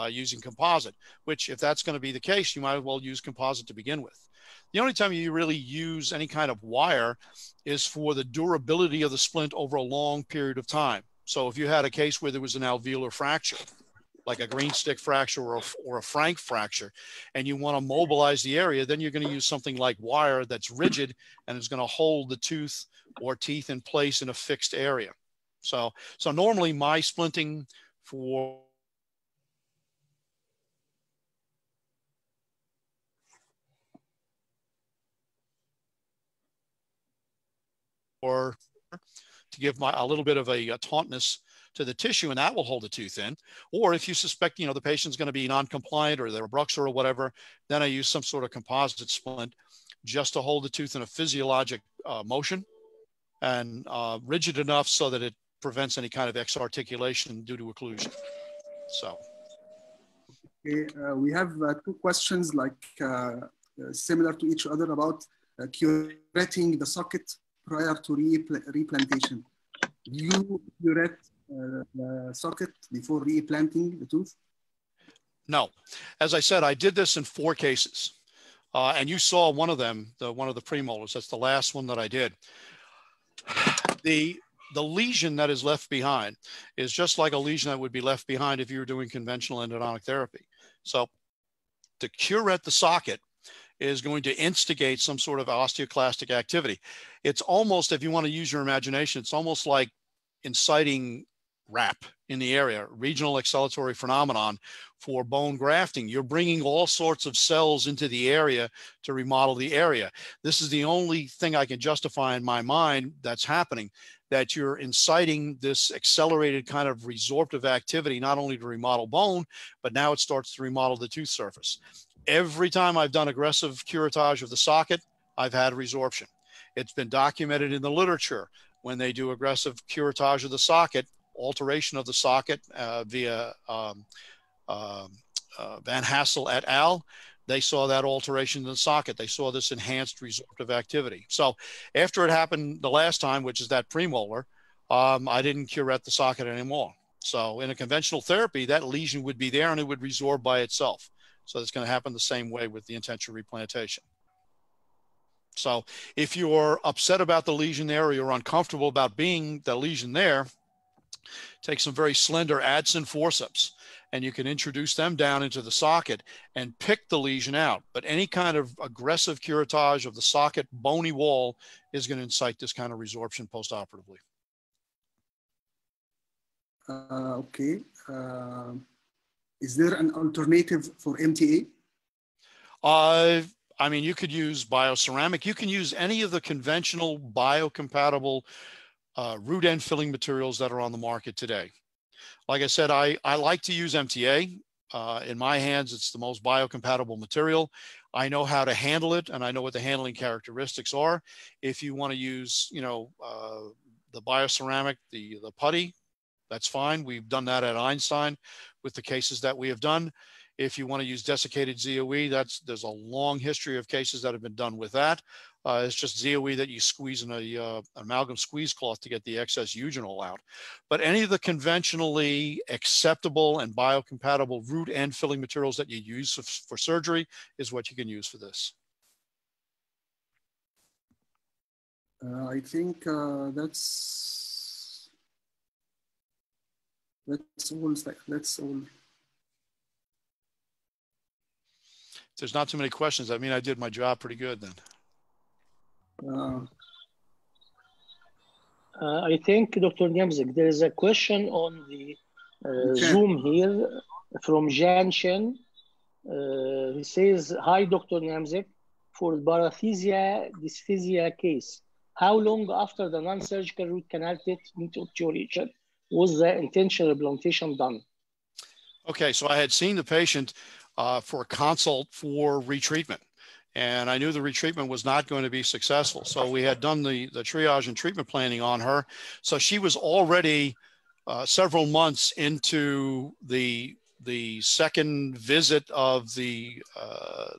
using composite, which if that's going to be the case, you might as well use composite to begin with. The only time you really use any kind of wire is for the durability of the splint over a long period of time. So if you had a case where there was an alveolar fracture, like a green stick fracture or a frank fracture, and you want to mobilize the area, then you're going to use something like wire that's rigid and is going to hold the tooth or teeth in place in a fixed area. So normally my splinting for to give a little bit of a tautness to the tissue, and that will hold the tooth in. Or if you suspect, the patient's going to be non-compliant or they're a bruxer or whatever, then I use some sort of composite splint just to hold the tooth in a physiologic motion and rigid enough so that it prevents any kind of exarticulation due to occlusion. So. Okay, we have two questions similar to each other about curating the socket prior to replantation. Do you curate the socket before replanting the tooth? No. As I said, I did this in 4 cases. And you saw one of them, one of the premolars. That's the last one that I did. The lesion that is left behind is just like a lesion that would be left behind if you were doing conventional endodontic therapy. So to curette the socket is going to instigate some sort of osteoclastic activity. It's almost, if you want to use your imagination, it's almost like inciting RAP in the area, regional acceleratory phenomenon for bone grafting. You're bringing all sorts of cells into the area to remodel the area. This is the only thing I can justify in my mind that's happening, that you're inciting this accelerated kind of resorptive activity, not only to remodel bone, but now it starts to remodel the tooth surface. Every time I've done aggressive curettage of the socket, I've had resorption. It's been documented in the literature when they do aggressive curettage of the socket, alteration of the socket via Van Hassel et al. They saw that alteration in the socket. They saw this enhanced resorptive activity. So after it happened the last time, which is that premolar, I didn't curette the socket anymore. So in a conventional therapy, that lesion would be there and it would resorb by itself. So it's going to happen the same way with the intention replantation. So if you're upset about the lesion there or you're uncomfortable about being the lesion there, take some very slender Adson forceps and you can introduce them down into the socket and pick the lesion out. But any kind of aggressive curettage of the socket bony wall is going to incite this kind of resorption postoperatively. Okay. Is there an alternative for MTA? I mean, you could use bioceramic. You can use any of the conventional biocompatible root end filling materials that are on the market today. Like I said, I like to use MTA. In my hands, it's the most biocompatible material. I know how to handle it, and I know what the handling characteristics are. If you want to use, the bioceramic, the putty, that's fine. We've done that at Einstein with the cases that we have done. If you want to use desiccated ZOE, there's a long history of cases that have been done with that. It's just ZOE that you squeeze in an amalgam squeeze cloth to get the excess eugenol out. But any of the conventionally acceptable and biocompatible root and filling materials that you use for surgery is what you can use for this. I think that's all. That's all. If there's not too many questions, I mean, I did my job pretty good then. I think, Dr. Niemczyk, there is a question on the Zoom here from Jan Shen. He says, hi, Dr. Niemczyk. For parathesia dysphasia case, how long after the non-surgical root canal treatment obturation was the intentional replantation done? Okay, so I had seen the patient for a consult for retreatment. And I knew the retreatment was not going to be successful. So we had done the triage and treatment planning on her. So she was already several months into the second visit of the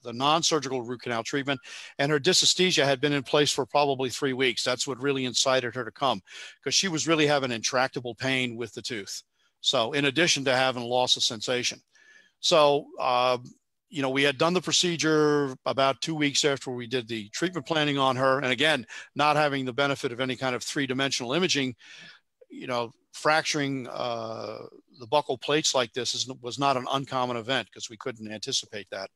non-surgical root canal treatment. And her dysesthesia had been in place for probably 3 weeks. That's what really incited her to come, because she was really having intractable pain with the tooth. So in addition to having loss of sensation. So, we had done the procedure about 2 weeks after we did the treatment planning on her. And again, not having the benefit of any kind of three-dimensional imaging, fracturing the buccal plates like this was not an uncommon event because we couldn't anticipate that.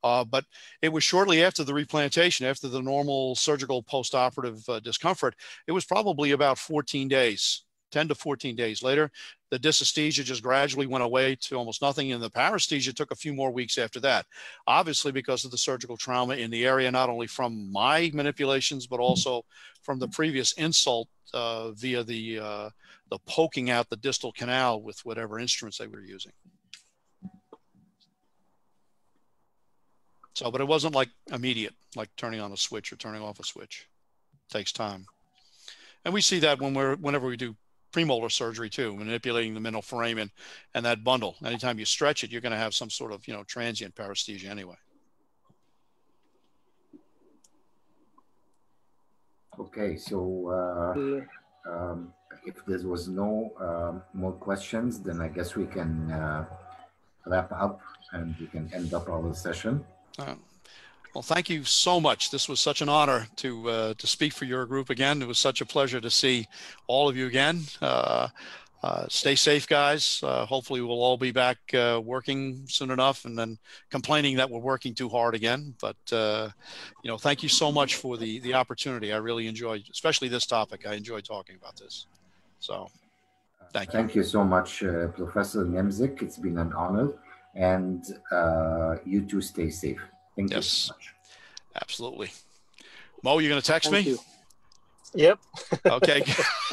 But it was shortly after the replantation, after the normal surgical post-operative discomfort. It was probably about 14 days, 10 to 14 days later. The dysesthesia just gradually went away to almost nothing, and the paresthesia took a few more weeks after that, obviously because of the surgical trauma in the area, not only from my manipulations, but also from the previous insult via the poking out the distal canal with whatever instruments they were using. So, but it wasn't like immediate, like turning on a switch or turning off a switch. It takes time. And we see that whenever we do premolar surgery too, manipulating the middle foramen and that bundle. Anytime you stretch it, you're going to have some sort of, transient paresthesia anyway. Okay, so if there was no more questions, then I guess we can wrap up and we can end up our session. Well, thank you so much. This was such an honor to speak for your group again. It was such a pleasure to see all of you again. Stay safe, guys. Hopefully we'll all be back working soon enough, and then complaining that we're working too hard again. But, thank you so much for the opportunity. I really enjoyed, especially this topic. I enjoyed talking about this. So thank you. Thank you so much, Professor Nemzik. It's been an honor. And you too stay safe. Thank you so much. Absolutely. Mo, you going to text me? You. Yep. Okay.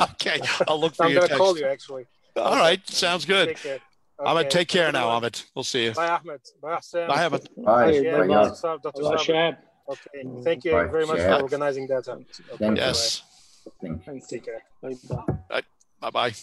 Okay. I'll look for your text. I'm going to call you, actually. All right. Sounds good. Take care. Okay. Ahmed, take care now, Ahmed. We'll see you. Bye, Ahmed. Bye, Hassan. Bye, Ahmed. Bye. Yeah, Bye. Dr. Sabir. Okay. Thank you very much for organizing that. Okay. Yes. Thank you. Take care. Bye-bye. Bye-bye.